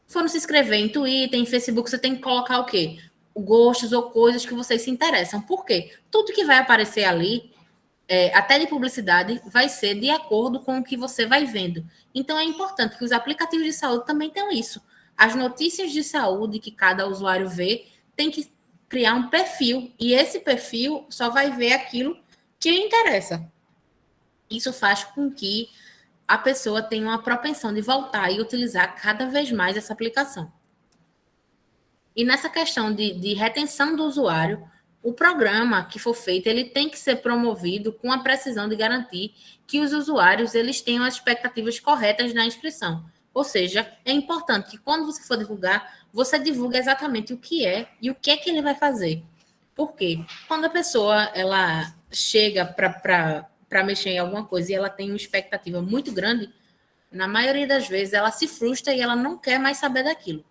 foram se inscrever em Twitter, em Facebook, você tem que colocar o quê? Gostos ou coisas que vocês se interessam. Por quê? Tudo que vai aparecer ali, até de publicidade, vai ser de acordo com o que você vai vendo. Então, é importante que os aplicativos de saúde também tenham isso. As notícias de saúde que cada usuário vê, tem que criar um perfil. E esse perfil só vai ver aquilo que lhe interessa. Isso faz com que a pessoa tenha uma propensão de voltar e utilizar cada vez mais essa aplicação. E nessa questão de retenção do usuário, o programa que for feito, ele tem que ser promovido com a precisão de garantir que os usuários eles tenham as expectativas corretas na inscrição. Ou seja, é importante que quando você for divulgar, você divulgue exatamente o que é e o que é que ele vai fazer. Por quê? Quando a pessoa ela chega para mexer em alguma coisa e ela tem uma expectativa muito grande, na maioria das vezes ela se frustra e ela não quer mais saber daquilo.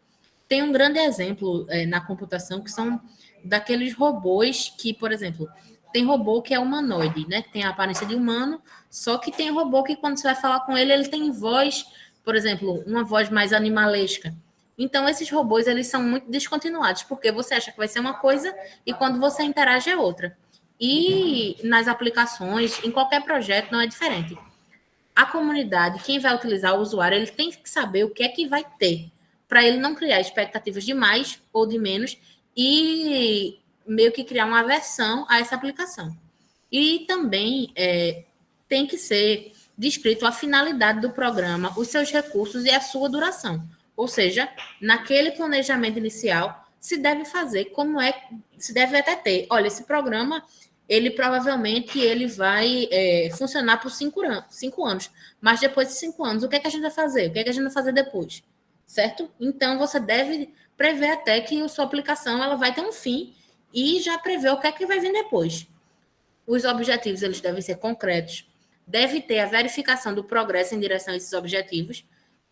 Tem um grande exemplo na computação que são daqueles robôs que, por exemplo, tem robô que é humanoide, né? Que tem a aparência de humano, só que tem robô que quando você vai falar com ele, ele tem voz, por exemplo, uma voz mais animalesca. Então, esses robôs, eles são muito descontinuados, porque você acha que vai ser uma coisa e quando você interage é outra. E nas aplicações, em qualquer projeto, não é diferente. A comunidade, quem vai utilizar o usuário, ele tem que saber o que é que vai ter. para ele não criar expectativas de mais ou de menos e meio que criar uma aversão a essa aplicação. E também tem que ser descrito a finalidade do programa, os seus recursos e a sua duração. Ou seja, naquele planejamento inicial, se deve fazer se deve até ter. Olha, esse programa, ele provavelmente ele vai funcionar por 5 anos. Mas depois de 5 anos, o que é que a gente vai fazer? O que é que a gente vai fazer depois? Certo? Então, você deve prever até que a sua aplicação ela vai ter um fim e já prever o que é que vai vir depois. Os objetivos eles devem ser concretos, deve ter a verificação do progresso em direção a esses objetivos,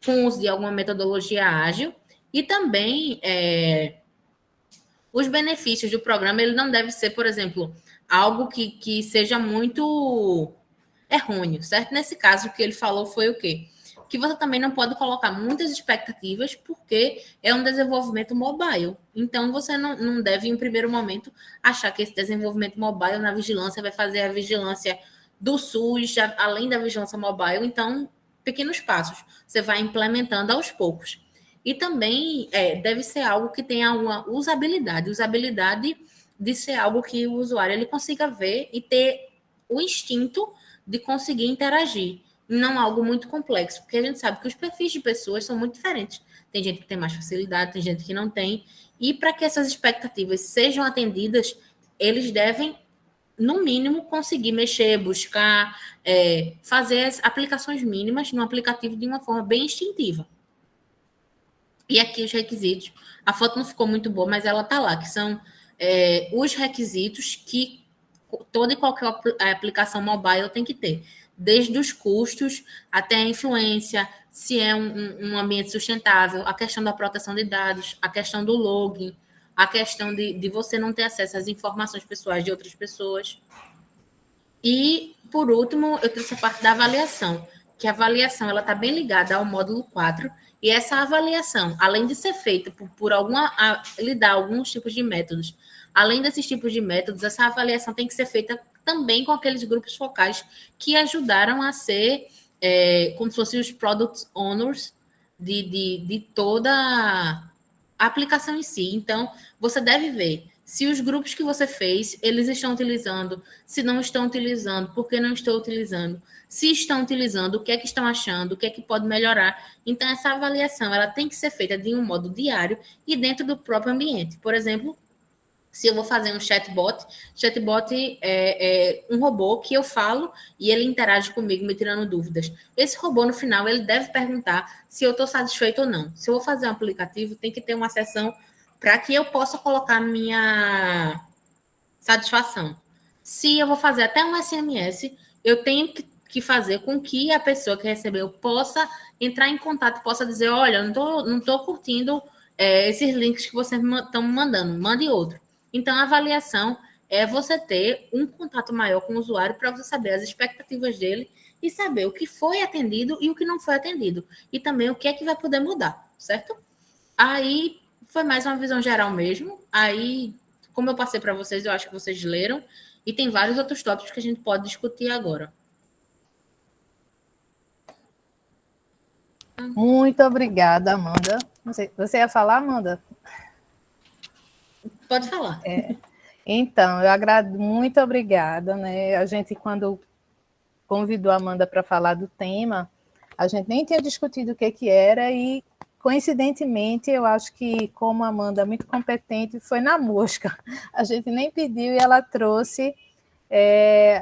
com o uso de alguma metodologia ágil, e também os benefícios do programa, ele não deve ser, por exemplo, algo que seja muito errôneo, certo? Nesse caso, o que ele falou foi o quê? Que você também não pode colocar muitas expectativas, porque é um desenvolvimento mobile. Então, você não deve, em primeiro momento, achar que esse desenvolvimento mobile na vigilância vai fazer a vigilância do SUS, além da vigilância mobile. Então, pequenos passos. Você vai implementando aos poucos. E também deve ser algo que tenha uma usabilidade. Usabilidade de ser algo que o usuário ele consiga ver e ter o instinto de conseguir interagir. Não algo muito complexo, porque a gente sabe que os perfis de pessoas são muito diferentes. Tem gente que tem mais facilidade, tem gente que não tem. E para que essas expectativas sejam atendidas, eles devem, no mínimo, conseguir mexer, buscar, fazer as aplicações mínimas no aplicativo de uma forma bem instintiva. E aqui os requisitos. A foto não ficou muito boa, mas ela está lá, que são os requisitos que toda e qualquer aplicação mobile tem que ter. Desde os custos até a influência, se é um ambiente sustentável, a questão da proteção de dados, a questão do login, a questão de você não ter acesso às informações pessoais de outras pessoas. E, por último, eu trouxe a parte da avaliação, que a avaliação está bem ligada ao módulo 4, e essa avaliação, além de ser feita por lidar alguns tipos de métodos, além desses tipos de métodos, essa avaliação tem que ser feita também com aqueles grupos focais que ajudaram a ser como se fossem os product owners de toda a aplicação em si. Então, você deve ver se os grupos que você fez, eles estão utilizando, se não estão utilizando, por que não estão utilizando, se estão utilizando, o que é que estão achando, o que é que pode melhorar. Então, essa avaliação ela tem que ser feita de um modo diário e dentro do próprio ambiente. Por exemplo, se eu vou fazer um chatbot é um robô que eu falo e ele interage comigo, me tirando dúvidas. Esse robô, no final, ele deve perguntar se eu estou satisfeito ou não. Se eu vou fazer um aplicativo, tem que ter uma seção para que eu possa colocar minha satisfação. Se eu vou fazer até um SMS, eu tenho que fazer com que a pessoa que recebeu possa entrar em contato, possa dizer, olha, eu não estou curtindo esses links que vocês estão me mandando, mande outro. Então, a avaliação é você ter um contato maior com o usuário para você saber as expectativas dele e saber o que foi atendido e o que não foi atendido. E também o que é que vai poder mudar, certo? Aí, foi mais uma visão geral mesmo. Aí, como eu passei para vocês, eu acho que vocês leram. E tem vários outros tópicos que a gente pode discutir agora. Muito obrigada, Amanda. Não sei, você ia falar, Amanda? Pode falar. Então, muito obrigada, né? A gente, quando convidou a Amanda para falar do tema, a gente nem tinha discutido o que era e, coincidentemente, eu acho que, como a Amanda é muito competente, foi na mosca. A gente nem pediu e ela trouxe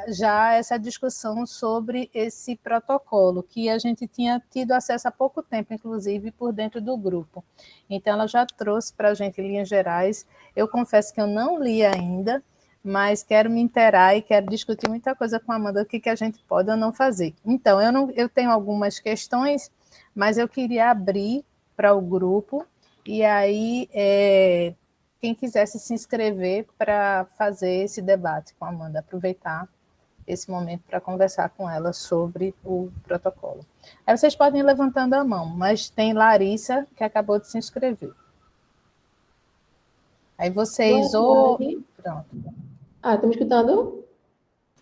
já essa discussão sobre esse protocolo, que a gente tinha tido acesso há pouco tempo, inclusive, por dentro do grupo. Então, ela já trouxe para a gente, em linhas gerais. Eu confesso que eu não li ainda, mas quero me inteirar e quero discutir muita coisa com a Amanda, o que a gente pode ou não fazer. Então, eu tenho algumas questões, mas eu queria abrir para o grupo, e aí quem quisesse se inscrever para fazer esse debate com a Amanda, aproveitar esse momento para conversar com ela sobre o protocolo. Aí vocês podem ir levantando a mão, mas tem Larissa, que acabou de se inscrever. Aí vocês... Pronto. Tá me escutando?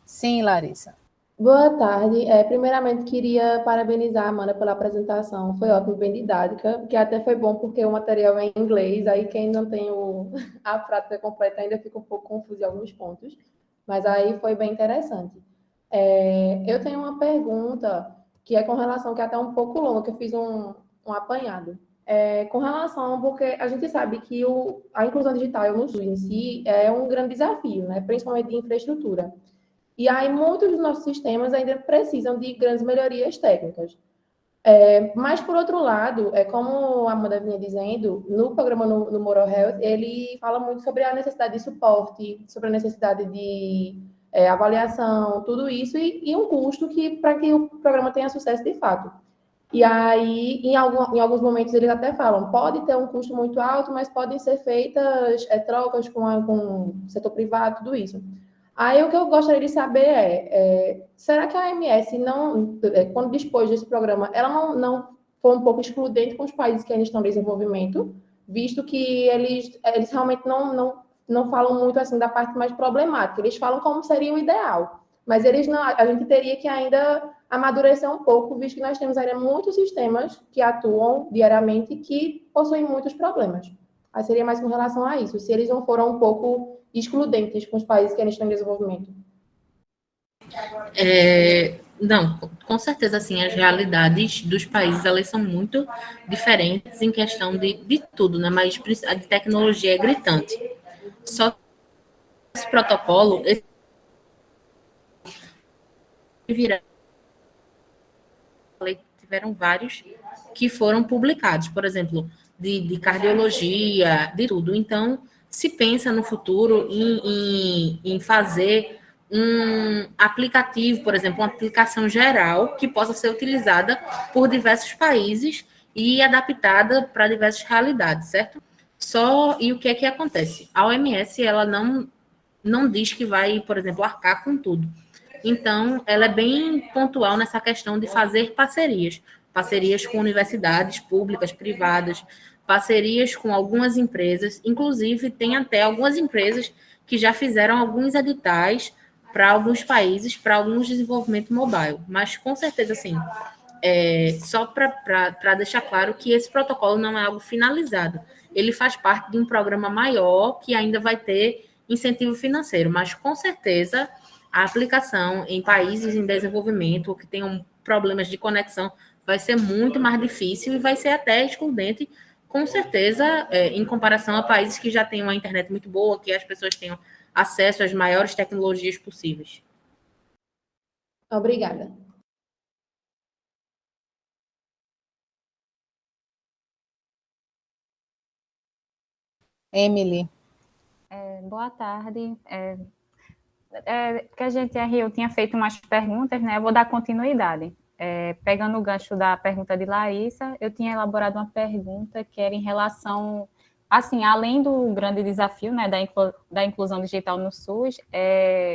Sim, Larissa. Boa tarde. Primeiramente, queria parabenizar a Amanda pela apresentação. Foi ótimo, bem didática, que até foi bom porque o material é em inglês, aí quem não tem a prática completa ainda fica um pouco confuso em alguns pontos, mas aí foi bem interessante. Eu tenho uma pergunta que é com relação, que é até um pouco longa, que eu fiz um apanhado. Com relação, porque a gente sabe que a inclusão digital no SUS em si é um grande desafio, né? Principalmente de infraestrutura. E aí, muitos dos nossos sistemas ainda precisam de grandes melhorias técnicas. Mas, por outro lado, como a Amanda vinha dizendo, no programa no Moral Health, ele fala muito sobre a necessidade de suporte, sobre a necessidade de avaliação, tudo isso, e um custo para que o programa tenha sucesso de fato. E aí, em alguns momentos, eles até falam, pode ter um custo muito alto, mas podem ser feitas trocas com o setor privado, tudo isso. Aí o que eu gostaria de saber será que a AMS não, quando dispôs desse programa, ela não foi um pouco excludente com os países que ainda estão em desenvolvimento, visto que eles realmente não falam muito assim da parte mais problemática, eles falam como seria o ideal, mas a gente teria que ainda amadurecer um pouco, visto que nós temos ainda muitos sistemas que atuam diariamente que possuem muitos problemas. Aí seria mais com relação a isso, se eles não foram um pouco excludentes com os países que ainda estão em desenvolvimento. Não, com certeza, assim, as realidades dos países, elas são muito diferentes em questão de tudo, né? Mas a de tecnologia é gritante. Só que esse protocolo, tiveram vários que foram publicados, por exemplo, de cardiologia, de tudo. Então, se pensa no futuro em fazer um aplicativo, por exemplo, uma aplicação geral que possa ser utilizada por diversos países e adaptada para diversas realidades, certo? E o que é que acontece? A OMS, ela não diz que vai, por exemplo, arcar com tudo. Então, ela é bem pontual nessa questão de fazer parcerias com universidades públicas, privadas, parcerias com algumas empresas, inclusive tem até algumas empresas que já fizeram alguns editais para alguns países, para alguns desenvolvimento mobile. Mas, com certeza, assim, só para deixar claro que esse protocolo não é algo finalizado. Ele faz parte de um programa maior que ainda vai ter incentivo financeiro, mas, com certeza, a aplicação em países em desenvolvimento ou que tenham problemas de conexão vai ser muito mais difícil e vai ser até excludente, com certeza, em comparação a países que já têm uma internet muito boa, que as pessoas tenham acesso às maiores tecnologias possíveis. Obrigada. Emily. Boa tarde. Que a gente eu tinha feito umas perguntas, né? Eu vou dar continuidade. Pegando o gancho da pergunta de Larissa, eu tinha elaborado uma pergunta que era em relação, assim, além do grande desafio, né, da inclusão digital no SUS,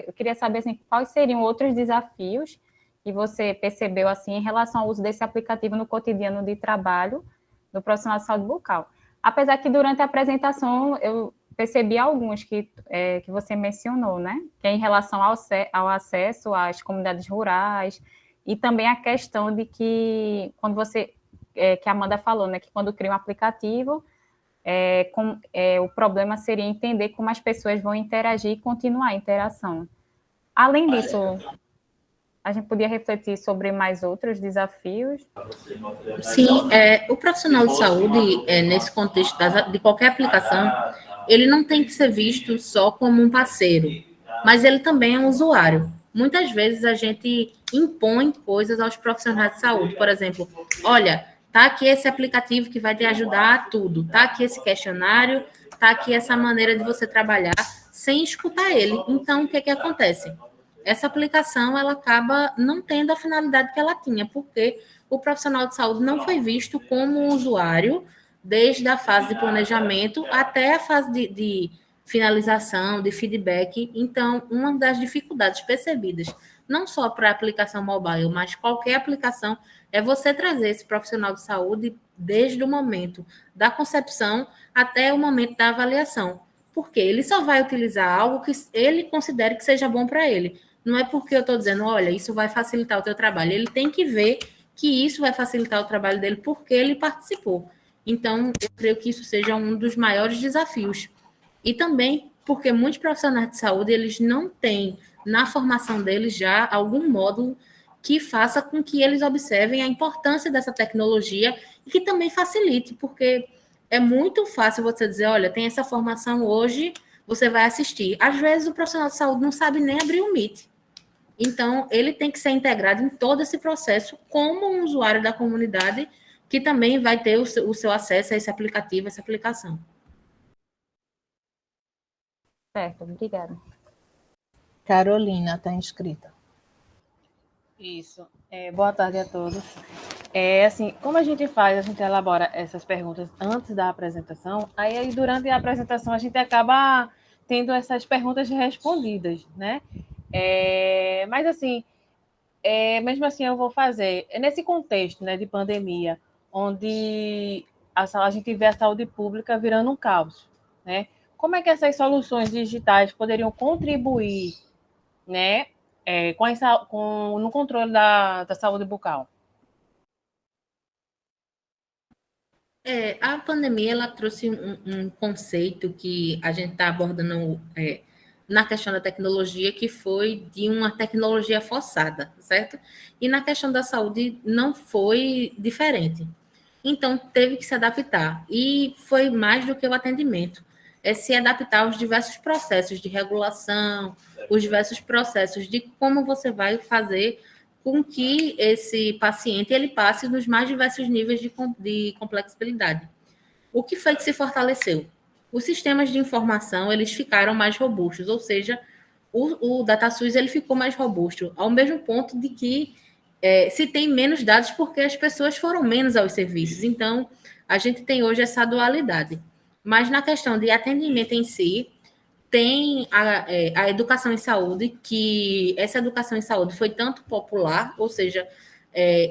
eu queria saber, assim, quais seriam outros desafios que você percebeu, assim, em relação ao uso desse aplicativo no cotidiano de trabalho do profissional de saúde bucal. Apesar que durante a apresentação eu percebi alguns que você mencionou, né? Que é em relação ao acesso às comunidades rurais e também a questão de que, quando que a Amanda falou, né? Que quando cria um aplicativo, o problema seria entender como as pessoas vão interagir e continuar a interação. Além disso, a gente podia refletir sobre mais outros desafios? Sim, o profissional de saúde, nesse contexto de qualquer aplicação, ele não tem que ser visto só como um parceiro, mas ele também é um usuário. Muitas vezes a gente impõe coisas aos profissionais de saúde, por exemplo, olha, tá aqui esse aplicativo que vai te ajudar a tudo, tá aqui esse questionário, tá aqui essa maneira de você trabalhar, sem escutar ele. Então, o que acontece? Essa aplicação, ela acaba não tendo a finalidade que ela tinha, porque o profissional de saúde não foi visto como um usuário desde a fase de planejamento até a fase de finalização, de feedback. Então, uma das dificuldades percebidas, não só para a aplicação mobile, mas qualquer aplicação, é você trazer esse profissional de saúde desde o momento da concepção até o momento da avaliação. Porque ele só vai utilizar algo que ele considere que seja bom para ele. Não é porque eu estou dizendo, olha, isso vai facilitar o teu trabalho. Ele tem que ver que isso vai facilitar o trabalho dele porque ele participou. Então, eu creio que isso seja um dos maiores desafios. E também porque muitos profissionais de saúde, eles não têm na formação deles já algum módulo que faça com que eles observem a importância dessa tecnologia e que também facilite, porque é muito fácil você dizer, olha, tem essa formação hoje, você vai assistir. Às vezes o profissional de saúde não sabe nem abrir o Meet. Então, ele tem que ser integrado em todo esse processo como um usuário da comunidade que também vai ter o seu acesso a esse aplicativo, essa aplicação. Certo, obrigada. Carolina está inscrita. Isso. Boa tarde a todos. Assim, como a gente elabora essas perguntas antes da apresentação, aí durante a apresentação a gente acaba tendo essas perguntas respondidas, né? Mas assim, mesmo assim eu vou fazer, nesse contexto, né, de pandemia, onde a gente vê a saúde pública virando um caos, né? Como é que essas soluções digitais poderiam contribuir, né, no controle da saúde bucal? A pandemia ela trouxe um conceito que a gente está abordando na questão da tecnologia, que foi de uma tecnologia forçada, certo? E na questão da saúde não foi diferente. Então, teve que se adaptar. E foi mais do que o atendimento. É se adaptar aos diversos processos de regulação, os diversos processos de como você vai fazer com que esse paciente ele passe nos mais diversos níveis de complexibilidade. O que foi que se fortaleceu? Os sistemas de informação eles ficaram mais robustos, ou seja, o DataSUS ele ficou mais robusto, ao mesmo ponto de que se tem menos dados porque as pessoas foram menos aos serviços. Então, a gente tem hoje essa dualidade. Mas na questão de atendimento em si, tem a educação em saúde, que essa educação em saúde foi tanto popular, ou seja,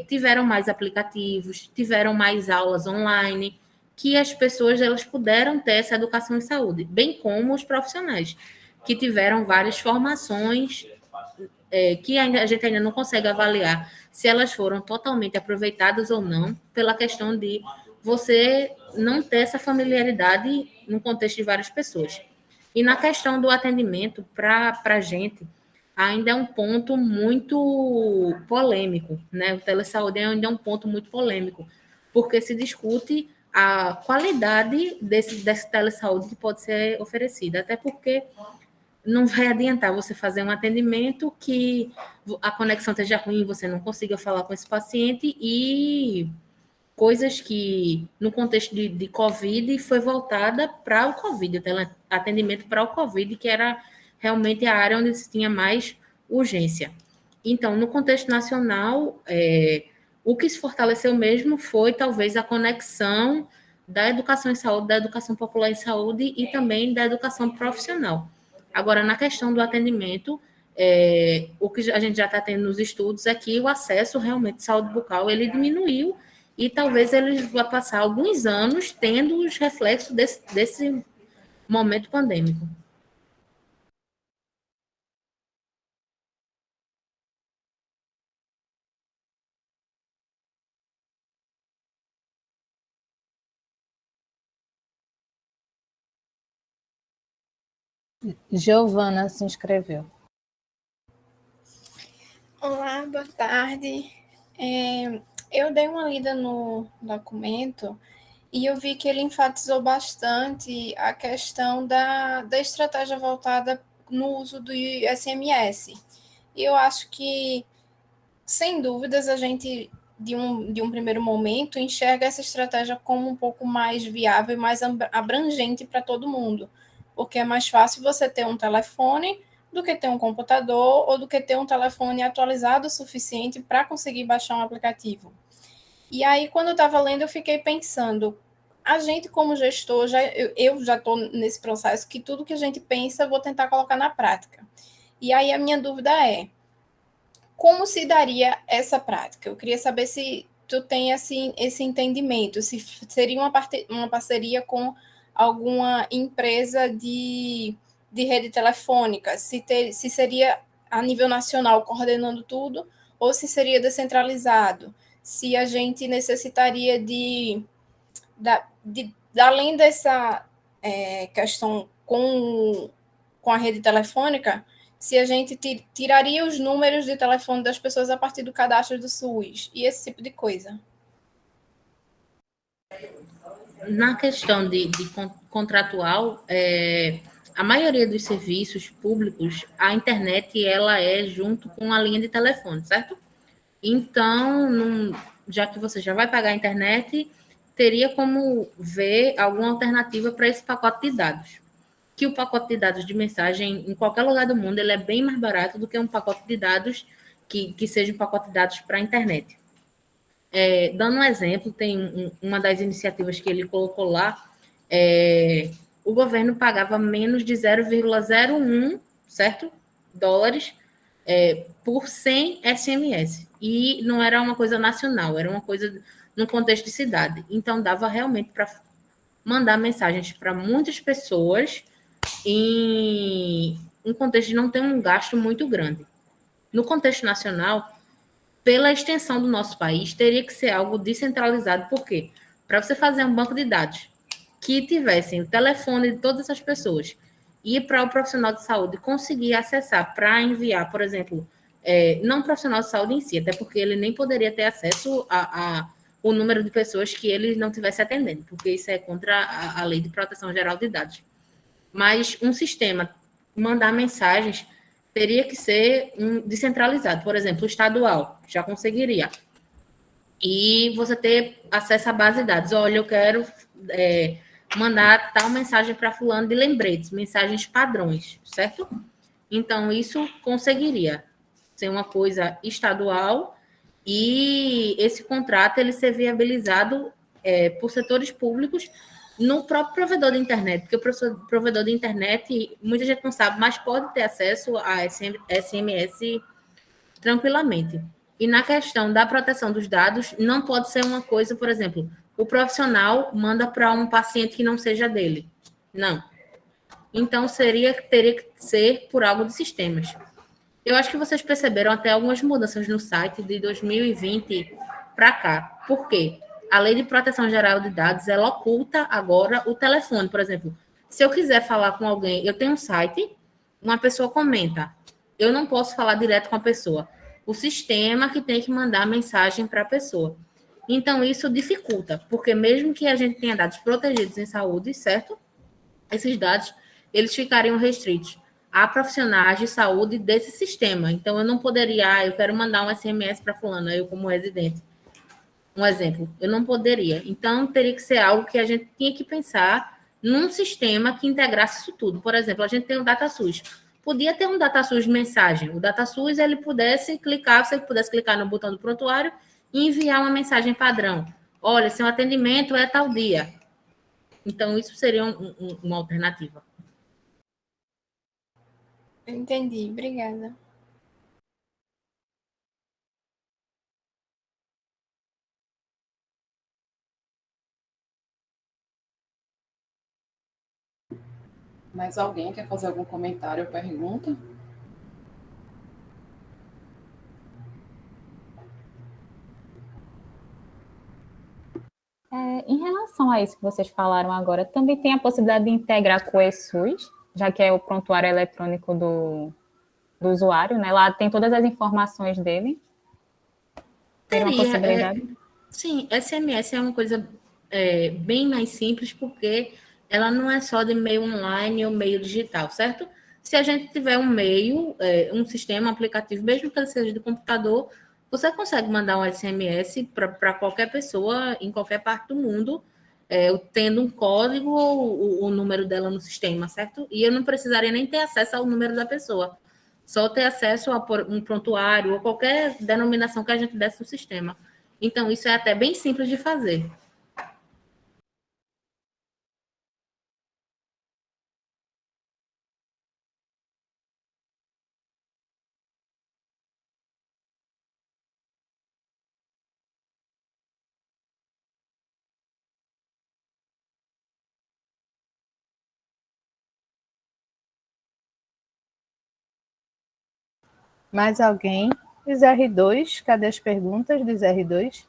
tiveram mais aplicativos, tiveram mais aulas online, que as pessoas elas puderam ter essa educação em saúde, bem como os profissionais, que tiveram várias formações que a gente ainda não consegue avaliar se elas foram totalmente aproveitadas ou não, pela questão de você não ter essa familiaridade no contexto de várias pessoas. E na questão do atendimento, para a gente, ainda é um ponto muito polêmico, né? O telesaúde ainda é um ponto muito polêmico, porque se discute a qualidade desse telesaúde que pode ser oferecida, até porque não vai adiantar você fazer um atendimento que a conexão esteja ruim, você não consiga falar com esse paciente e coisas que, no contexto de Covid, foi voltada para o Covid, atendimento para o Covid, que era realmente a área onde se tinha mais urgência. Então, no contexto nacional, o que se fortaleceu mesmo foi, talvez, a conexão da educação em saúde, da educação popular em saúde e também da educação profissional. Agora, na questão do atendimento, o que a gente já está tendo nos estudos é que o acesso realmente à saúde bucal, ele diminuiu e talvez ele vá passar alguns anos tendo os reflexos desse momento pandêmico. Giovana se inscreveu. Olá, boa tarde. Eu dei uma lida no documento e eu vi que ele enfatizou bastante a questão da estratégia voltada no uso do SMS. E eu acho que, sem dúvidas, a gente, de um primeiro momento, enxerga essa estratégia como um pouco mais viável e mais abrangente para todo mundo, porque é mais fácil você ter um telefone do que ter um computador ou do que ter um telefone atualizado o suficiente para conseguir baixar um aplicativo. E aí, quando eu estava lendo, eu fiquei pensando, a gente como gestor, eu já estou nesse processo que tudo que a gente pensa, eu vou tentar colocar na prática. E aí a minha dúvida é, como se daria essa prática? Eu queria saber se tu tem assim, esse entendimento, se seria uma parceria com alguma empresa de rede telefônica, se seria a nível nacional coordenando tudo, ou se seria descentralizado, se a gente necessitaria além dessa questão com a rede telefônica, se a gente tiraria os números de telefone das pessoas a partir do cadastro do SUS, e esse tipo de coisa. Na questão de contratual, a maioria dos serviços públicos, a internet ela é junto com a linha de telefone, certo? Então, já que você já vai pagar a internet, teria como ver alguma alternativa para esse pacote de dados. Que o pacote de dados de mensagem, em qualquer lugar do mundo, ele é bem mais barato do que um pacote de dados que seja um pacote de dados para a internet. Dando um exemplo, tem uma das iniciativas que ele colocou lá, o governo pagava menos de 0,01, certo? Dólares por 100 SMS. E não era uma coisa nacional, era uma coisa no contexto de cidade. Então, dava realmente para mandar mensagens para muitas pessoas em um contexto de não ter um gasto muito grande. No contexto nacional, pela extensão do nosso país, teria que ser algo descentralizado. Por quê? Para você fazer um banco de dados que tivessem o telefone de todas essas pessoas e para o profissional de saúde conseguir acessar para enviar, por exemplo, não o profissional de saúde em si, até porque ele nem poderia ter acesso o número de pessoas que ele não estivesse atendendo, porque isso é contra a Lei de Proteção Geral de Dados. Mas um sistema mandar mensagens teria que ser descentralizado, por exemplo, estadual, já conseguiria. E você ter acesso à base de dados. Olha, eu quero mandar tal mensagem para fulano de lembretes, mensagens padrões, certo? Então, isso conseguiria ser uma coisa estadual e esse contrato ele ser viabilizado por setores públicos no próprio provedor de internet, porque o provedor de internet, muita gente não sabe, mas pode ter acesso a SMS tranquilamente. E na questão da proteção dos dados, não pode ser uma coisa, por exemplo, o profissional manda para um paciente que não seja dele. Não. Então, teria que ser por algo de sistemas. Eu acho que vocês perceberam até algumas mudanças no site de 2020 para cá. Por quê? A Lei de Proteção Geral de Dados, ela oculta agora o telefone, por exemplo. Se eu quiser falar com alguém, eu tenho um site, uma pessoa comenta, eu não posso falar direto com a pessoa. O sistema que tem que mandar a mensagem para a pessoa. Então, isso dificulta, porque mesmo que a gente tenha dados protegidos em saúde, certo? Esses dados, eles ficariam restritos a profissionais de saúde desse sistema. Então, eu não poderia, eu quero mandar um SMS para fulano, eu como residente. Um exemplo, eu não poderia. Então, teria que ser algo que a gente tinha que pensar num sistema que integrasse isso tudo. Por exemplo, a gente tem o DataSUS. Podia ter um DataSUS de mensagem. O DataSUS, ele pudesse clicar, você pudesse clicar no botão do prontuário e enviar uma mensagem padrão. Olha, seu atendimento é tal dia. Então, isso seria uma alternativa. Entendi, obrigada. Mais alguém quer fazer algum comentário ou pergunta? Em relação a isso que vocês falaram agora, também tem a possibilidade de integrar com o eSUS, já que é o prontuário eletrônico do usuário, né? Lá tem todas as informações dele. Tem uma possibilidade? Sim, SMS é uma coisa bem mais simples, porque ela não é só de meio online ou meio digital, certo? Se a gente tiver um meio, um sistema, um aplicativo, mesmo que ele seja de computador, você consegue mandar um SMS para qualquer pessoa em qualquer parte do mundo, tendo um código ou o número dela no sistema, certo? E eu não precisaria nem ter acesso ao número da pessoa, só ter acesso a um prontuário ou qualquer denominação que a gente desse no sistema. Então, isso é até bem simples de fazer. Mais alguém? Dos R2, cadê as perguntas dos R2?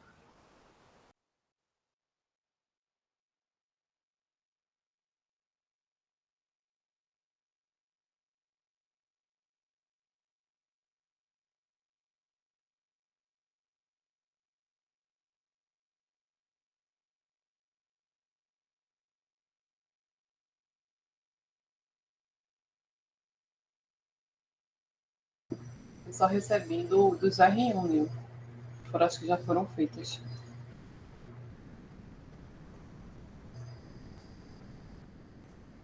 Eu só recebi dos R1, Nil. Foram as que já foram feitas.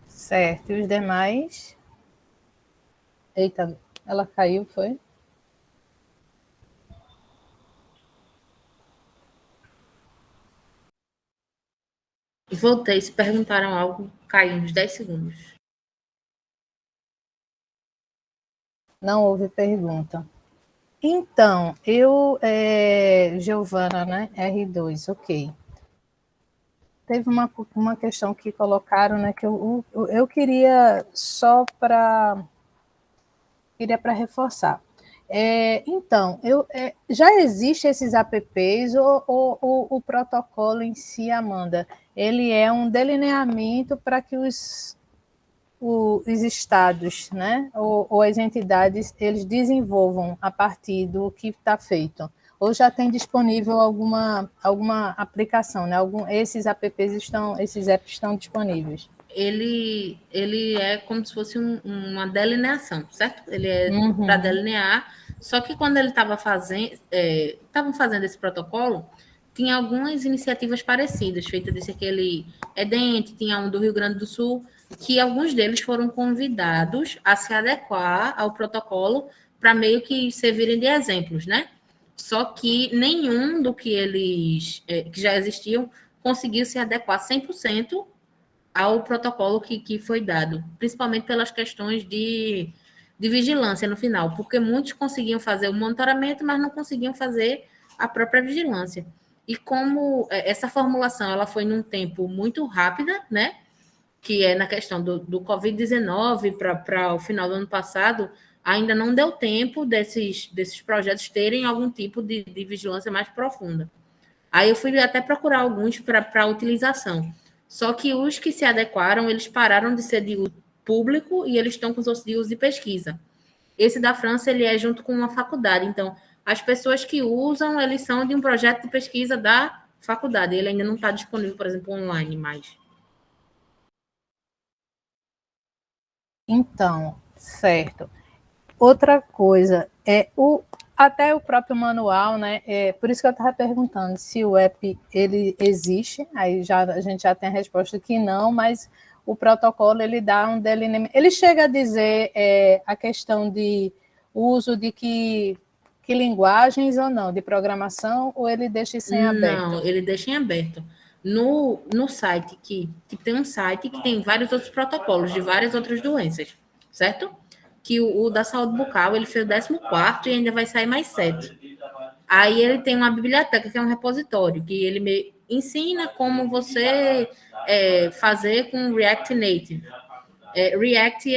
Certo, e os demais? Eita, ela caiu, foi? Voltei, se perguntaram algo, caiu uns 10 segundos. Não houve pergunta. Então, Giovana, né? R2, ok. Teve uma questão que colocaram, né? Que eu queria só para reforçar. Então, já existe esses apps ou o protocolo em si, Amanda? Ele é um delineamento para que os estados, né, ou as entidades, eles desenvolvam a partir do que está feito. Ou já tem disponível alguma aplicação, né? Esses esses apps estão disponíveis. Ele é como se fosse uma delineação, certo? Ele é para delinear, só que quando ele estava fazendo esse protocolo, tinha algumas iniciativas parecidas, feitas desse aquele Edente, tinha um do Rio Grande do Sul, que alguns deles foram convidados a se adequar ao protocolo para meio que servirem de exemplos, né? Só que nenhum do que eles que já existiam conseguiu se adequar 100% ao protocolo que foi dado, principalmente pelas questões de vigilância no final, porque muitos conseguiam fazer o monitoramento, mas não conseguiam fazer a própria vigilância. E como essa formulação ela foi num tempo muito rápida, né? Que é na questão do Covid-19 para o final do ano passado, ainda não deu tempo desses projetos terem algum tipo de vigilância mais profunda. Aí eu fui até procurar alguns para utilização. Só que os que se adequaram, eles pararam de ser de uso público e eles estão com os de uso de pesquisa. Esse da França, ele é junto com uma faculdade. Então, as pessoas que usam, eles são de um projeto de pesquisa da faculdade. Ele ainda não está disponível, por exemplo, online mais. Então, certo. Outra coisa, até o próprio manual, né? Por isso que eu estava perguntando se o app ele existe, aí a gente já tem a resposta que não, mas o protocolo ele dá um delineamento. Ele chega a dizer a questão de uso de que linguagens ou não, de programação, ou ele deixa isso em aberto? Não, ele deixa em aberto. No site, que tem um site que tem vários outros protocolos de várias outras doenças, certo? Que o da saúde bucal, ele fez o 14º e ainda vai sair mais 7. Aí ele tem uma biblioteca, que é um repositório, que ele ensina como você fazer com React Native. React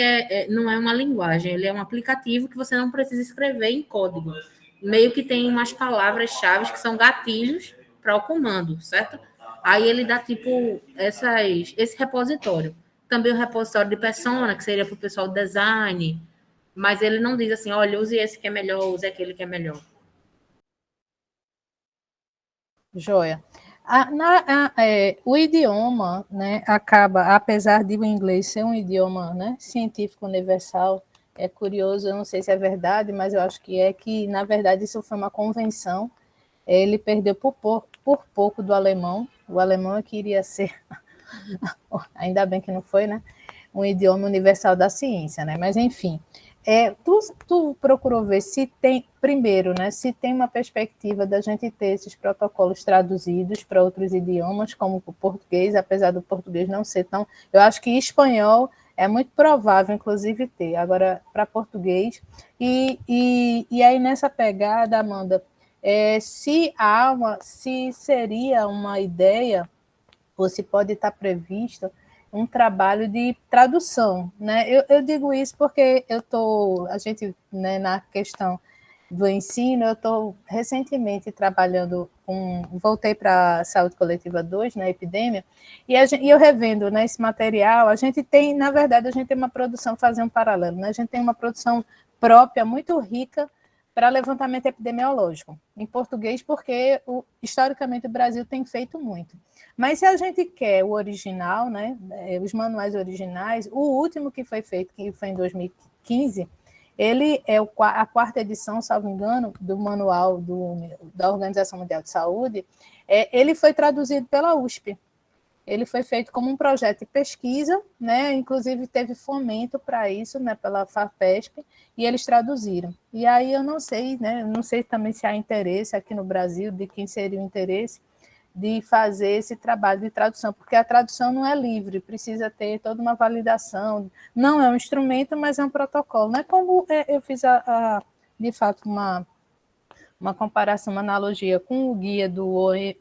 não é uma linguagem, ele é um aplicativo que você não precisa escrever em código. Meio que tem umas palavras-chave que são gatilhos para o comando, certo? Aí ele dá, tipo, esse repositório. Também o repositório de persona, que seria para o pessoal do design, mas ele não diz assim, olha, use esse que é melhor, use aquele que é melhor. Joia. O idioma, né, acaba, apesar de o inglês ser um idioma, né, científico universal, é curioso, eu não sei se é verdade, mas eu acho que na verdade, isso foi uma convenção. Ele perdeu por pouco do alemão. O alemão é que iria ser, ainda bem que não foi, né, um idioma universal da ciência, né, mas enfim. Tu procurou ver se tem, primeiro, né, se tem uma perspectiva da gente ter esses protocolos traduzidos para outros idiomas, como o português, apesar do português não ser tão... Eu acho que espanhol é muito provável, inclusive, ter. Agora, para português... E aí, nessa pegada, Amanda, se seria uma ideia, ou se pode estar previsto, um trabalho de tradução, né? Eu digo isso porque a gente, né, na questão do ensino, eu estou recentemente trabalhando voltei para a Saúde Coletiva 2, na epidemia, e eu revendo, né, esse material, a gente tem, na verdade, a gente tem uma produção, fazer um paralelo, né, a gente tem uma produção própria, muito rica, para levantamento epidemiológico, em português, porque historicamente o Brasil tem feito muito. Mas se a gente quer o original, né, os manuais originais, o último que foi feito, que foi em 2015, ele é a quarta edição, salvo engano, do manual da Organização Mundial de Saúde, ele foi traduzido pela USP. Ele foi feito como um projeto de pesquisa, né? Inclusive teve fomento para isso, né? Pela FAPESP, e eles traduziram. E aí eu não sei, né? Não sei também se há interesse aqui no Brasil, de quem seria o interesse de fazer esse trabalho de tradução, porque a tradução não é livre, precisa ter toda uma validação. Não é um instrumento, mas é um protocolo. Não é como eu fiz, de fato, uma comparação, uma analogia com o guia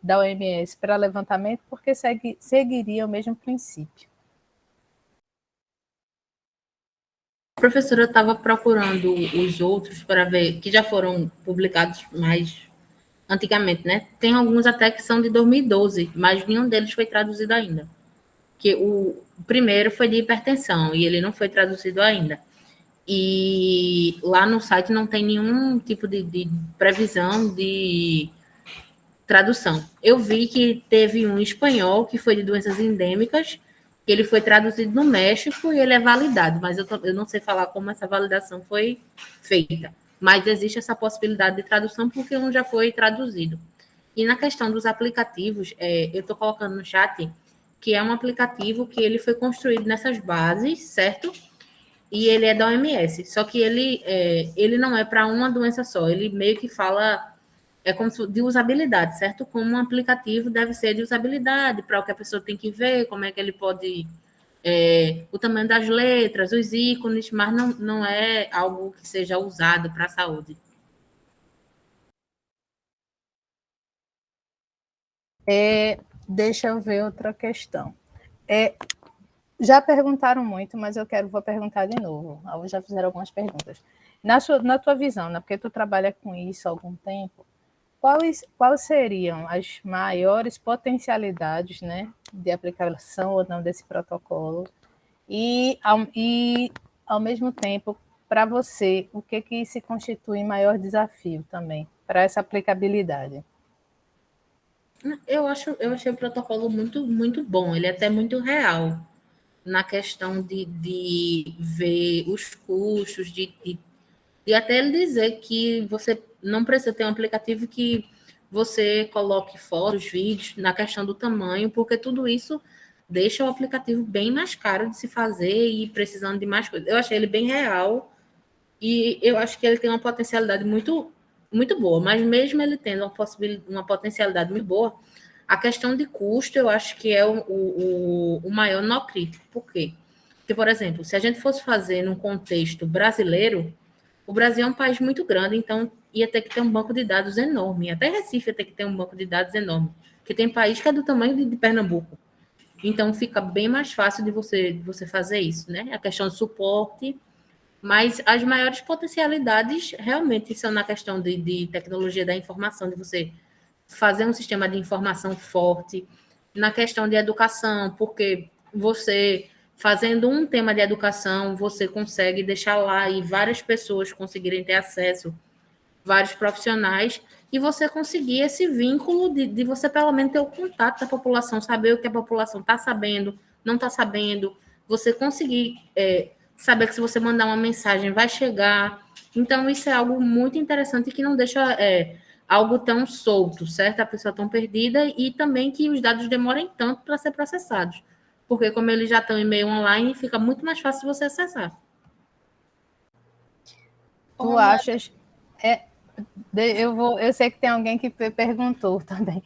da OMS para levantamento, porque seguiria o mesmo princípio. Professora, eu estava procurando os outros para ver, que já foram publicados mais antigamente, né? Tem alguns até que são de 2012, mas nenhum deles foi traduzido ainda. Que o primeiro foi de hipertensão e ele não foi traduzido ainda. E lá no site não tem nenhum tipo de previsão de tradução. Eu vi que teve um espanhol que foi de doenças endêmicas, que ele foi traduzido no México e ele é validado, mas eu não sei falar como essa validação foi feita. Mas existe essa possibilidade de tradução porque um já foi traduzido. E na questão dos aplicativos, eu estou colocando no chat que é um aplicativo que ele foi construído nessas bases, certo? E ele é da OMS, só que ele não é para uma doença só, ele meio que fala, como se, de usabilidade, certo? Como um aplicativo deve ser de usabilidade, para o que a pessoa tem que ver, como é que ele pode, o tamanho das letras, os ícones, mas não é algo que seja usado para a saúde. Deixa eu ver outra questão. Já perguntaram muito, mas vou perguntar de novo. Já fizeram algumas perguntas. Na tua visão, né, porque tu trabalha com isso há algum tempo, quais seriam as maiores potencialidades, né, de aplicação ou não desse protocolo? E ao mesmo tempo, para você, o que se constitui maior desafio também para essa aplicabilidade? Eu achei o protocolo muito, muito bom, ele é até muito real na questão de ver os custos, de até ele dizer que você não precisa ter um aplicativo que você coloque fotos, vídeos, na questão do tamanho, porque tudo isso deixa o aplicativo bem mais caro de se fazer e precisando de mais coisas. Eu achei ele bem real e eu acho que ele tem uma potencialidade muito, muito boa, mas mesmo ele tendo uma potencialidade muito boa, a questão de custo eu acho que é o maior nó crítico. Por quê? Porque, por exemplo, se a gente fosse fazer num contexto brasileiro, o Brasil é um país muito grande, então ia ter que ter um banco de dados enorme. Até Recife ia ter que ter um banco de dados enorme. Porque tem país que é do tamanho de Pernambuco. Então fica bem mais fácil de você fazer isso, né? A questão de suporte. Mas as maiores potencialidades realmente são na questão de tecnologia da informação, de você fazer um sistema de informação forte, na questão de educação, porque você fazendo um tema de educação, você consegue deixar lá e várias pessoas conseguirem ter acesso, vários profissionais, e você conseguir esse vínculo de você pelo menos ter o contato da população, saber o que a população está sabendo, não está sabendo, você conseguir saber que se você mandar uma mensagem vai chegar. Então, isso é algo muito interessante que não deixa algo tão solto, certo? A pessoa tão perdida e também que os dados demorem tanto para ser processados. Porque como eles já estão em meio online, fica muito mais fácil você acessar. Tu achas... eu sei que tem alguém que perguntou também.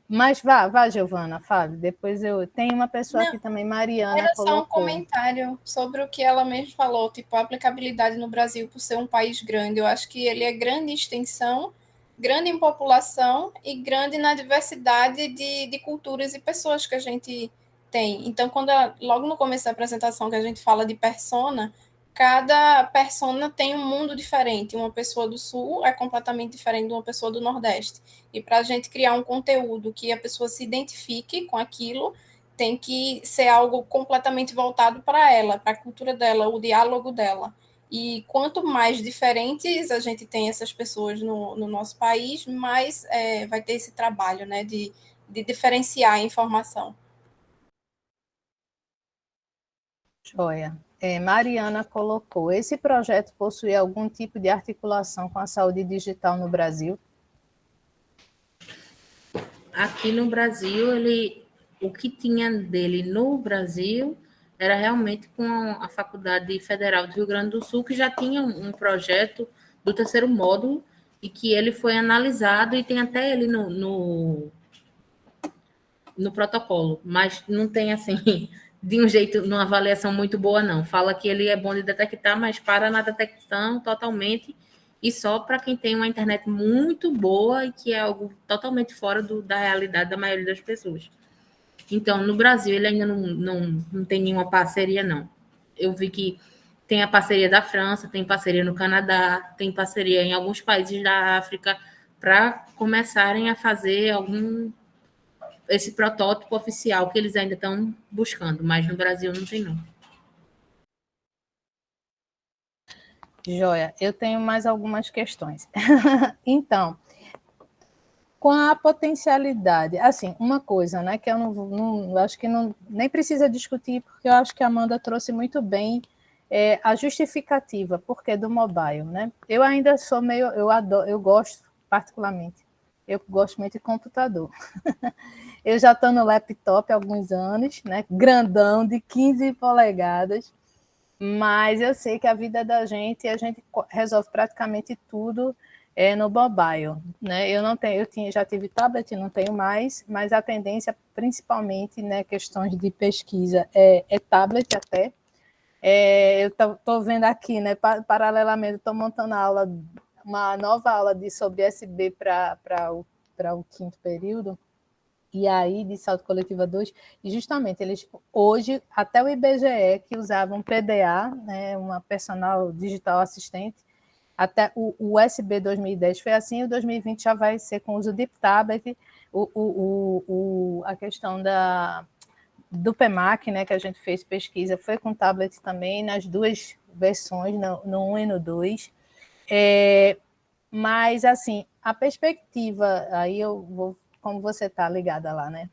Mas vá, Giovana, fale. Depois tem uma pessoa aqui também, Mariana, era colocou. só um comentário sobre o que ela mesmo falou, tipo, a aplicabilidade no Brasil por ser um país grande. Eu acho que ele é grande em extensão, grande em população e grande na diversidade de culturas e pessoas que a gente tem. Então, logo no começo da apresentação que a gente fala de persona, cada persona tem um mundo diferente. Uma pessoa do Sul é completamente diferente de uma pessoa do Nordeste. E para a gente criar um conteúdo que a pessoa se identifique com aquilo, tem que ser algo completamente voltado para ela, para a cultura dela, o diálogo dela. E quanto mais diferentes a gente tem essas pessoas no nosso país, mais vai ter esse trabalho, né, de diferenciar a informação. Joia. Mariana colocou: esse projeto possui algum tipo de articulação com a saúde digital no Brasil? Aqui no Brasil, o que tinha dele no Brasil era realmente com a Faculdade Federal do Rio Grande do Sul, que já tinha um projeto do terceiro módulo e que ele foi analisado e tem até ele no protocolo, mas não tem assim, de um jeito, numa avaliação muito boa, não. Fala que ele é bom de detectar, mas para na detecção totalmente e só para quem tem uma internet muito boa e que é algo totalmente fora da realidade da maioria das pessoas. Então, no Brasil, ele ainda não tem nenhuma parceria, não. Eu vi que tem a parceria da França, tem parceria no Canadá, tem parceria em alguns países da África para começarem a fazer esse protótipo oficial que eles ainda estão buscando, mas no Brasil não tem, não. Joia, eu tenho mais algumas questões. Então, com a potencialidade, assim, uma coisa, né, que eu não acho que nem precisa discutir, porque eu acho que a Amanda trouxe muito bem a justificativa, porque do mobile, né? Eu ainda sou meio, eu gosto particularmente, eu gosto muito de computador. Eu já estou no laptop há alguns anos, né, grandão, de 15 polegadas, mas eu sei que a vida da gente, a gente resolve praticamente tudo no mobile, né? Eu não tenho, já tive tablet, não tenho mais, mas a tendência, principalmente, né, questões de pesquisa, é tablet até. Eu estou vendo aqui, né, paralelamente, estou montando uma nova aula sobre SB para o quinto período, e aí de Saúde Coletiva 2, e justamente eles, hoje, até o IBGE, que usava um PDA, né, uma personal digital assistente, até o USB 2010 foi assim, o 2020 já vai ser com uso de tablet, a questão do PEMAC, né, que a gente fez pesquisa, foi com tablet também, nas duas versões, no 1 e no 2. Mas, assim, a perspectiva, aí eu vou, como você está ligada lá, né?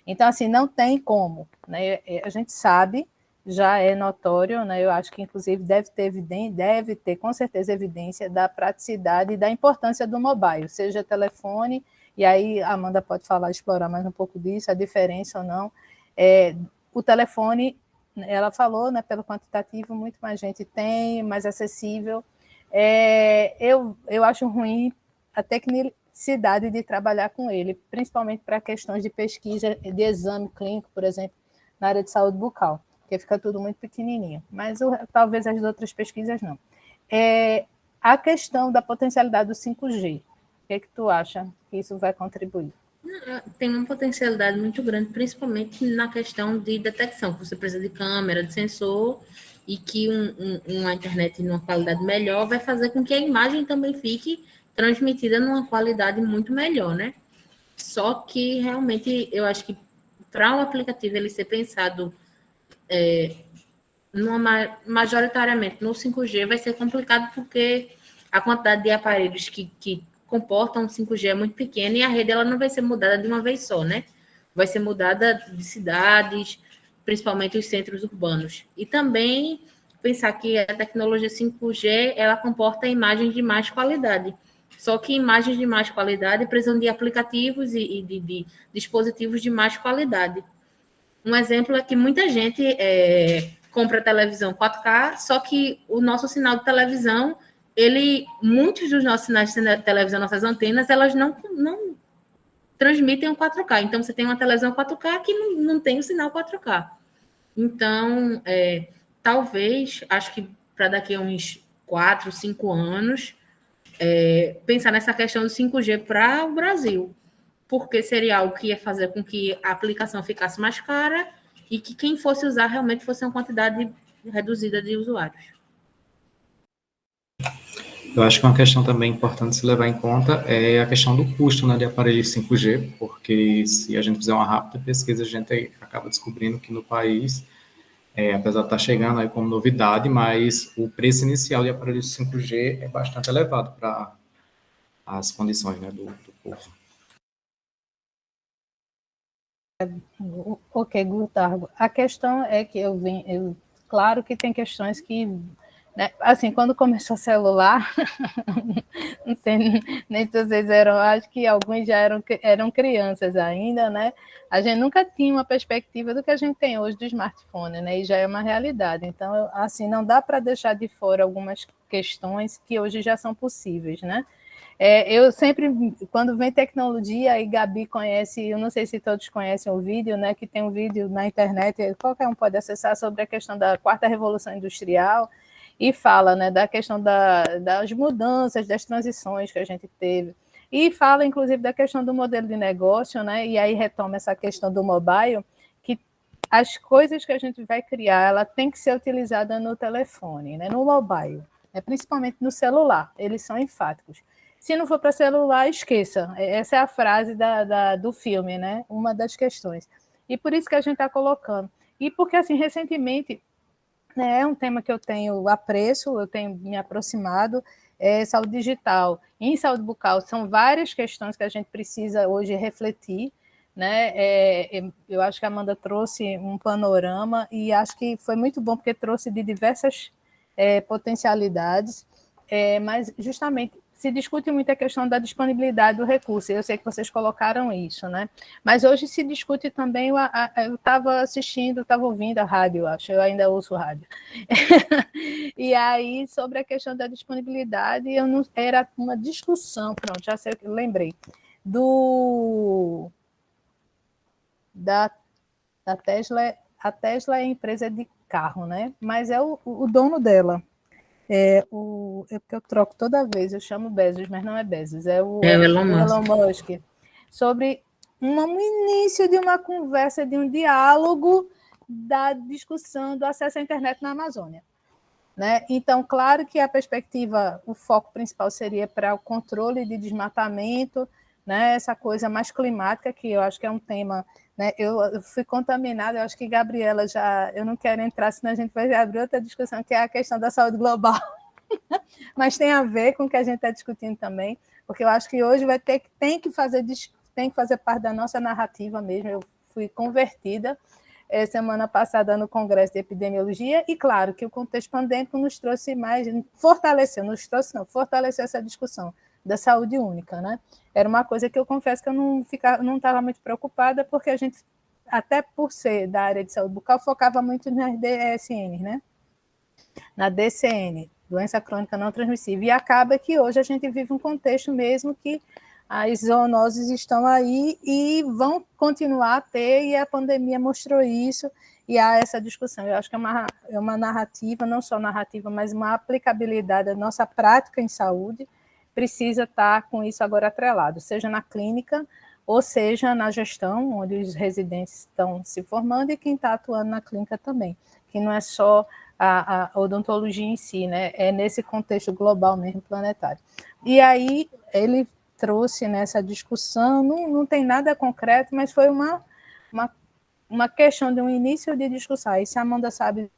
Então, assim, não tem como, né? A gente sabe, já é notório, né? Eu acho que, inclusive, deve ter com certeza evidência da praticidade e da importância do mobile, seja telefone, e aí a Amanda pode falar, explorar mais um pouco disso, a diferença ou não. O telefone, ela falou, né, pelo quantitativo, muito mais gente tem, mais acessível. Eu acho ruim a tecnicidade de trabalhar com ele, principalmente para questões de pesquisa, de exame clínico, por exemplo, na área de saúde bucal, porque fica tudo muito pequenininho, mas talvez as outras pesquisas não. A questão da potencialidade do 5G, o que tu acha que isso vai contribuir? Tem uma potencialidade muito grande, principalmente na questão de detecção, que você precisa de câmera, de sensor, e que uma internet numa qualidade melhor vai fazer com que a imagem também fique transmitida numa qualidade muito melhor, né? Só que, realmente, eu acho que para o aplicativo ele ser pensado majoritariamente no 5G vai ser complicado, porque a quantidade de aparelhos que comportam 5G é muito pequena e a rede ela não vai ser mudada de uma vez só, né? Vai ser mudada de cidades, principalmente os centros urbanos. E também pensar que a tecnologia 5G ela comporta imagens de mais qualidade. Só que imagens de mais qualidade precisam de aplicativos e de dispositivos de mais qualidade. Um exemplo é que muita gente compra televisão 4K, só que o nosso sinal de televisão, muitos dos nossos sinais de televisão, nossas antenas, elas não transmitem o 4K. Então, você tem uma televisão 4K que não tem o sinal 4K. Então, talvez, acho que para daqui a uns 4, 5 anos, pensar nessa questão do 5G para o Brasil, porque seria algo que ia fazer com que a aplicação ficasse mais cara e que quem fosse usar realmente fosse uma quantidade reduzida de usuários. Eu acho que uma questão também importante se levar em conta é a questão do custo, né, de aparelhos 5G, porque se a gente fizer uma rápida pesquisa, a gente acaba descobrindo que no país, apesar de estar chegando aí como novidade, mas o preço inicial de aparelhos 5G é bastante elevado para as condições, né, do povo. Ok, Gustavo. A questão é que claro que tem questões que, né, assim, quando começou o celular, não sei nem se vocês eram, acho que alguns já eram crianças ainda, né? A gente nunca tinha uma perspectiva do que a gente tem hoje do smartphone, né? E já é uma realidade. Então, assim, não dá para deixar de fora algumas questões que hoje já são possíveis, né? Eu sempre, quando vem tecnologia, e Gabi conhece, eu não sei se todos conhecem o vídeo, né? Que tem um vídeo na internet, qualquer um pode acessar, sobre a questão da quarta revolução industrial, e fala, né, da questão das mudanças, das transições que a gente teve, e fala, inclusive, da questão do modelo de negócio, né? E aí retoma essa questão do mobile, que as coisas que a gente vai criar, ela tem que ser utilizada no telefone, né, no mobile, né, principalmente no celular, eles são enfáticos. Se não for para celular, esqueça. Essa é a frase do filme, né? Uma das questões. E por isso que a gente está colocando. E porque, assim, recentemente, né, é um tema que eu tenho apreço, eu tenho me aproximado, saúde digital. Em saúde bucal, são várias questões que a gente precisa hoje refletir, né? Eu acho que a Amanda trouxe um panorama e acho que foi muito bom, porque trouxe de diversas potencialidades, mas justamente se discute muito a questão da disponibilidade do recurso, eu sei que vocês colocaram isso, né? Mas hoje se discute também, eu estava ouvindo a rádio, acho, eu ainda ouço rádio, e aí sobre a questão da disponibilidade, era uma discussão, pronto, já sei, lembrei, da Tesla. A Tesla é empresa de carro, né? Mas é o dono dela. Porque eu troco toda vez, eu chamo Bezos, mas não é Bezos, é o Elon Musk. Sobre um início de uma conversa, de um diálogo da discussão do acesso à internet na Amazônia, né? Então, claro que a perspectiva, o foco principal seria para o controle de desmatamento, né? Essa coisa mais climática, que eu acho que é um tema, né? Eu fui contaminada, eu acho que Gabriela eu não quero entrar, senão a gente vai abrir outra discussão, que é a questão da saúde global, mas tem a ver com o que a gente está discutindo também, porque eu acho que hoje tem que fazer parte da nossa narrativa mesmo. Eu fui convertida semana passada no Congresso de Epidemiologia, e claro que o contexto pandêmico nos trouxe mais, fortaleceu essa discussão da saúde única, né? Era uma coisa que eu confesso que eu não estava muito preocupada, porque a gente, até por ser da área de saúde bucal, focava muito nas DSN, né? Na DCN, doença crônica não transmissível, e acaba que hoje a gente vive um contexto mesmo que as zoonoses estão aí e vão continuar a ter, e a pandemia mostrou isso, e há essa discussão. Eu acho que é uma narrativa, não só narrativa, mas uma aplicabilidade da nossa prática em saúde, precisa estar com isso agora atrelado, seja na clínica, ou seja na gestão, onde os residentes estão se formando, e quem está atuando na clínica também, que não é só a odontologia em si, né? É nesse contexto global mesmo, planetário. E aí ele trouxe nessa discussão, não tem nada concreto, mas foi uma questão de um início de discussão. Aí se a Amanda sabe,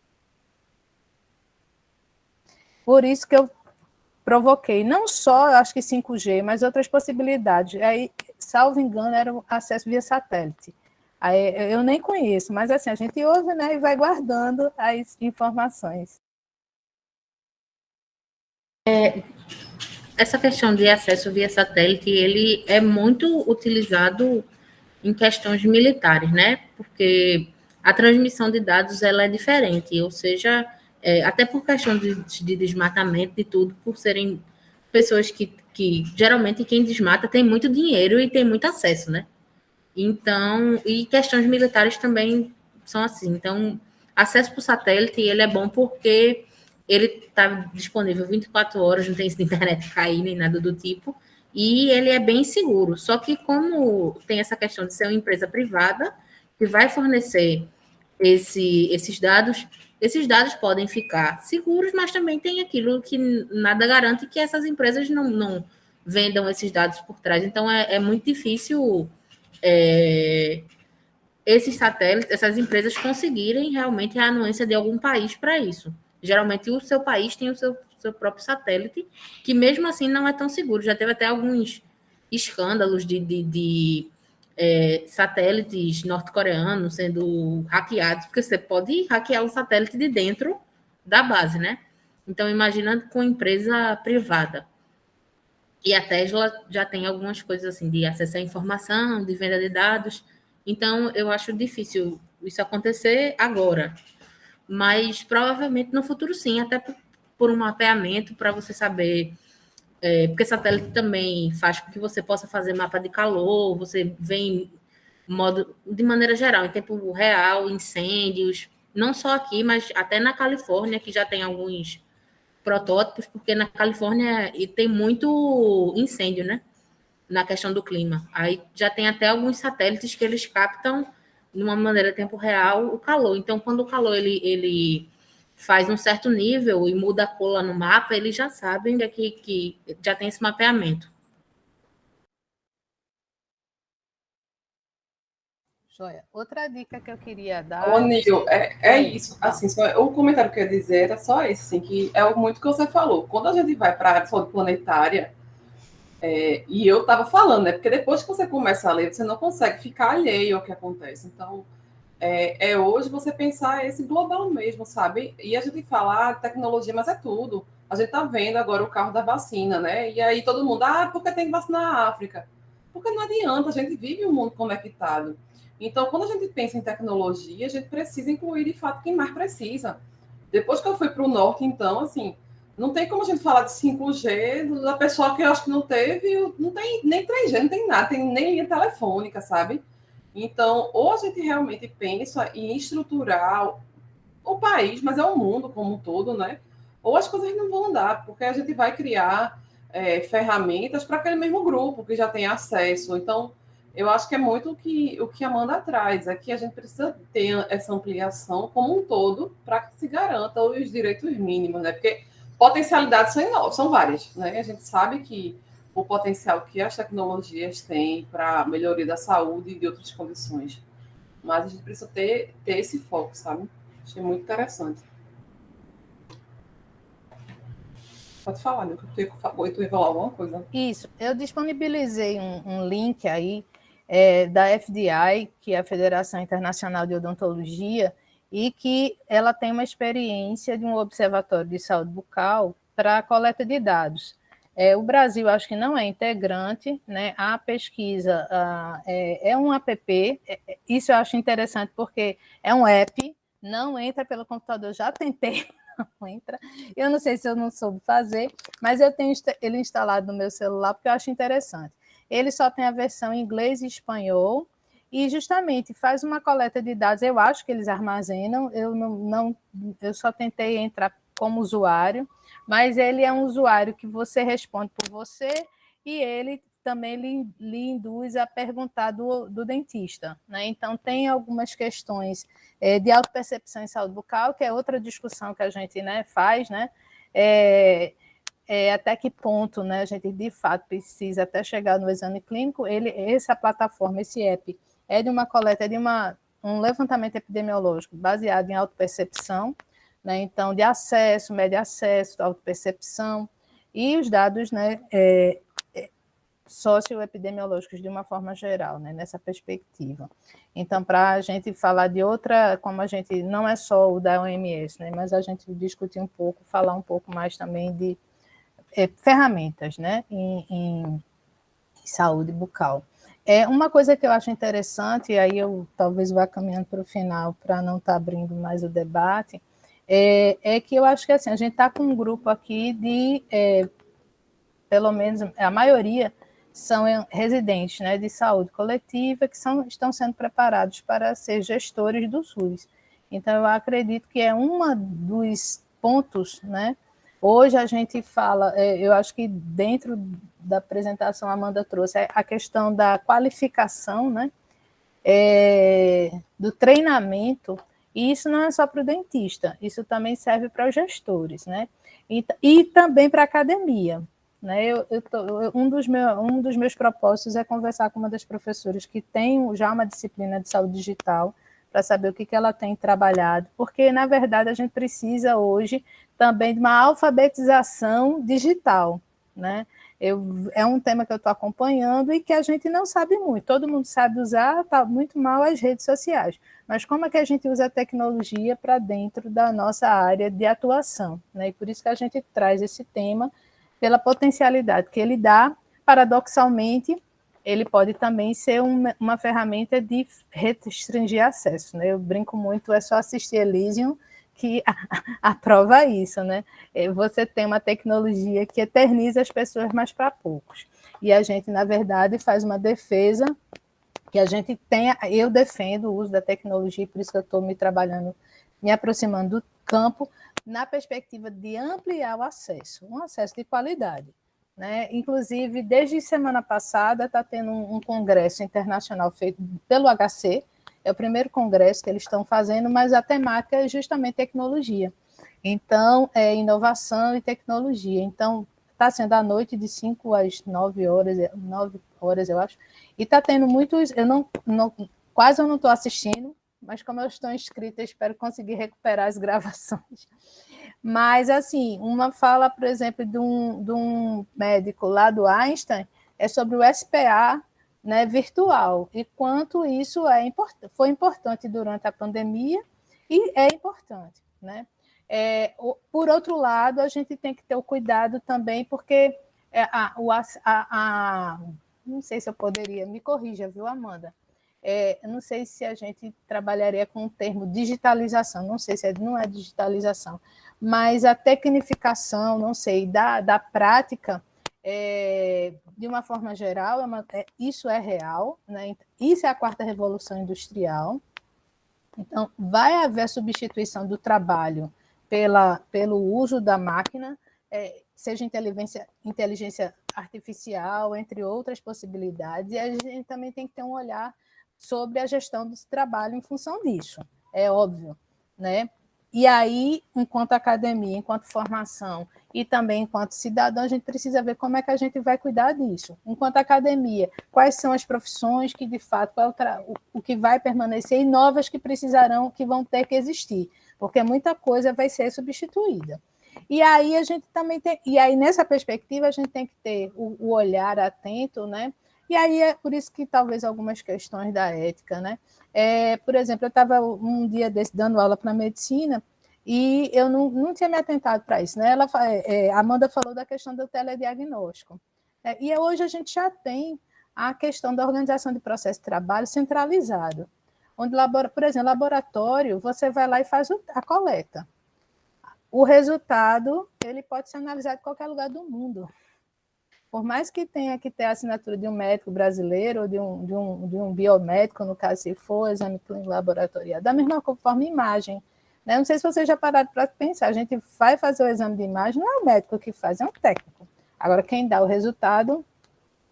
por isso que eu provoquei, não só, acho que 5G, mas outras possibilidades. Aí, salvo engano, era o acesso via satélite. Aí, eu nem conheço, mas assim, a gente ouve, né, e vai guardando as informações. Essa questão de acesso via satélite, ele é muito utilizado em questões militares, né? Porque a transmissão de dados ela é diferente, ou seja, até por questão de desmatamento, de tudo, por serem pessoas que geralmente quem desmata tem muito dinheiro e tem muito acesso, né? Então, e questões militares também são assim. Então, acesso por satélite, ele é bom porque ele está disponível 24 horas, não tem esse internet cair nem nada do tipo, e ele é bem seguro. Só que como tem essa questão de ser uma empresa privada que vai fornecer esses dados, esses dados podem ficar seguros, mas também tem aquilo que nada garante que essas empresas não vendam esses dados por trás. Então, é muito difícil esses satélites, essas empresas conseguirem realmente a anuência de algum país para isso. Geralmente, o seu país tem o seu próprio satélite, que mesmo assim não é tão seguro. Já teve até alguns escândalos de satélites norte-coreanos sendo hackeados, porque você pode hackear o satélite de dentro da base, né? Então, imagina com empresa privada. E a Tesla já tem algumas coisas assim, de acesso à informação, de venda de dados. Então, eu acho difícil isso acontecer agora. Mas, provavelmente, no futuro, sim, até por um mapeamento, para você saber... porque satélite também faz com que você possa fazer mapa de calor, você vê de maneira geral, em tempo real, incêndios, não só aqui, mas até na Califórnia, que já tem alguns protótipos, porque na Califórnia tem muito incêndio, né? Na questão do clima. Aí já tem até alguns satélites que eles captam de uma maneira tempo real o calor. Então, quando o calor ele faz um certo nível e muda a cor lá no mapa, eles já sabem que já tem esse mapeamento. Joia. Outra dica que eu queria dar... Ô, Nil, é isso. Assim, o comentário que eu ia dizer era só esse, assim, que é muito que você falou. Quando a gente vai para a área de saúde planetária, e eu estava falando, né? Porque depois que você começa a ler, você não consegue ficar alheio ao que acontece. Então, hoje você pensar esse global mesmo, sabe? E a gente fala tecnologia, mas é tudo. A gente está vendo agora o carro da vacina, né? E aí todo mundo, porque tem que vacinar a África? Porque não adianta, a gente vive um mundo conectado. Então, quando a gente pensa em tecnologia, a gente precisa incluir, de fato, quem mais precisa. Depois que eu fui para o norte, então, assim, não tem como a gente falar de 5G da pessoa que eu acho que não teve, não tem nem 3G, não tem nada, tem nem linha telefônica, sabe? Então, ou a gente realmente pensa em estruturar o país, mas é o mundo como um todo, né? Ou as coisas não vão andar, porque a gente vai criar ferramentas para aquele mesmo grupo que já tem acesso. Então, eu acho que é muito o que a Amanda traz, é que a gente precisa ter essa ampliação como um todo para que se garanta os direitos mínimos, né? Porque potencialidades são várias, né? A gente sabe que o potencial que as tecnologias têm para a melhoria da saúde e de outras condições. Mas a gente precisa ter esse foco, sabe? Achei muito interessante. Pode falar, né? Tu ia falar alguma coisa? Isso, eu disponibilizei um link aí da FDI, que é a Federação Internacional de Odontologia, e que ela tem uma experiência de um observatório de saúde bucal para a coleta de dados. O Brasil, acho que não é integrante, né? A pesquisa é um app, isso eu acho interessante porque é um app, não entra pelo computador, já tentei, não entra. Eu não sei se eu não soube fazer, mas eu tenho ele instalado no meu celular porque eu acho interessante. Ele só tem a versão em inglês e espanhol, e justamente faz uma coleta de dados, eu acho que eles armazenam, eu só tentei entrar como usuário, mas ele é um usuário que você responde por você, e ele também lhe induz a perguntar do dentista, né? Então, tem algumas questões de autopercepção em saúde bucal, que é outra discussão que a gente, né, faz, né? Até que ponto, né, a gente de fato precisa até chegar no exame clínico. Essa plataforma, esse app, é de uma coleta, um levantamento epidemiológico baseado em autopercepção, né, então de acesso, médio acesso, autopercepção, e os dados, né, socioepidemiológicos de uma forma geral, né, nessa perspectiva. Então, para a gente falar de outra, como a gente não é só o da OMS, né, mas a gente discutir um pouco, falar um pouco mais também de ferramentas, né, em saúde bucal. Uma coisa que eu acho interessante, e aí eu talvez vá caminhando para o final para não estar abrindo mais o debate, é que eu acho que assim, a gente está com um grupo aqui de, pelo menos a maioria, são residentes, né, de saúde coletiva que estão sendo preparados para ser gestores do SUS. Então, eu acredito que é um dos pontos, né? Hoje a gente fala, eu acho que dentro da apresentação a Amanda trouxe a questão da qualificação, né, do treinamento E isso não é só para o dentista, isso também serve para os gestores, né? E também para a academia. Né? Um dos meus propósitos é conversar com uma das professoras que tem já uma disciplina de saúde digital, para saber o que ela tem trabalhado, porque, na verdade, a gente precisa hoje também de uma alfabetização digital, né? É um tema que eu estou acompanhando e que a gente não sabe muito. Todo mundo sabe usar, está muito mal as redes sociais. Mas como é que a gente usa a tecnologia para dentro da nossa área de atuação? Né? E por isso que a gente traz esse tema, pela potencialidade que ele dá, paradoxalmente, ele pode também ser uma ferramenta de restringir acesso. Né? Eu brinco muito, é só assistir Elysium que aprova isso. Né? Você tem uma tecnologia que eterniza as pessoas, mas para poucos. E a gente, na verdade, faz uma defesa que a gente tenha. Eu defendo o uso da tecnologia, por isso que eu estou me aproximando do campo, na perspectiva de ampliar o acesso, um acesso de qualidade. Né? Inclusive, desde semana passada, está tendo um congresso internacional feito pelo HC, é o primeiro congresso que eles estão fazendo, mas a temática é justamente tecnologia. Então, é inovação e tecnologia. Então, está sendo à noite de 5 às 9 horas, eu acho, e está tendo muitos, quase eu não estou assistindo, mas como eu estou inscrita, eu espero conseguir recuperar as gravações. Mas, assim, uma fala, por exemplo, de um médico lá do Einstein, é sobre o SPA, né, virtual, e quanto isso foi importante durante a pandemia, e é importante. Né? Por outro lado, a gente tem que ter o cuidado também, porque não sei se eu poderia, me corrija, viu, Amanda? Não sei se a gente trabalharia com o termo digitalização, não sei se não é digitalização, mas a tecnificação, não sei, da prática, de uma forma geral, isso é real, né? Isso é a quarta revolução industrial. Então, vai haver a substituição do trabalho pelo uso da máquina, seja inteligência artificial, entre outras possibilidades, e a gente também tem que ter um olhar sobre a gestão desse trabalho em função disso, é óbvio, né? E aí, enquanto academia, enquanto formação e também enquanto cidadão, a gente precisa ver como é que a gente vai cuidar disso. Enquanto academia, quais são as profissões que, de fato, o que vai permanecer e novas que vão ter que existir, porque muita coisa vai ser substituída. E aí a gente também nessa perspectiva, a gente tem que ter o olhar atento, né? E aí é por isso que talvez algumas questões da ética, né? Por exemplo, eu estava um dia desse dando aula para medicina e eu não tinha me atentado para isso, né? A Amanda falou da questão do telediagnóstico. E hoje a gente já tem a questão da organização de processo de trabalho centralizado, onde, por exemplo, laboratório, você vai lá e faz a coleta. O resultado ele pode ser analisado em qualquer lugar do mundo. Por mais que tenha que ter a assinatura de um médico brasileiro ou de um biomédico, no caso, se for exame clínico laboratorial, da mesma forma, imagem. Né? Não sei se vocês já pararam para pensar, a gente vai fazer o exame de imagem, não é o médico que faz, é um técnico. Agora, quem dá o resultado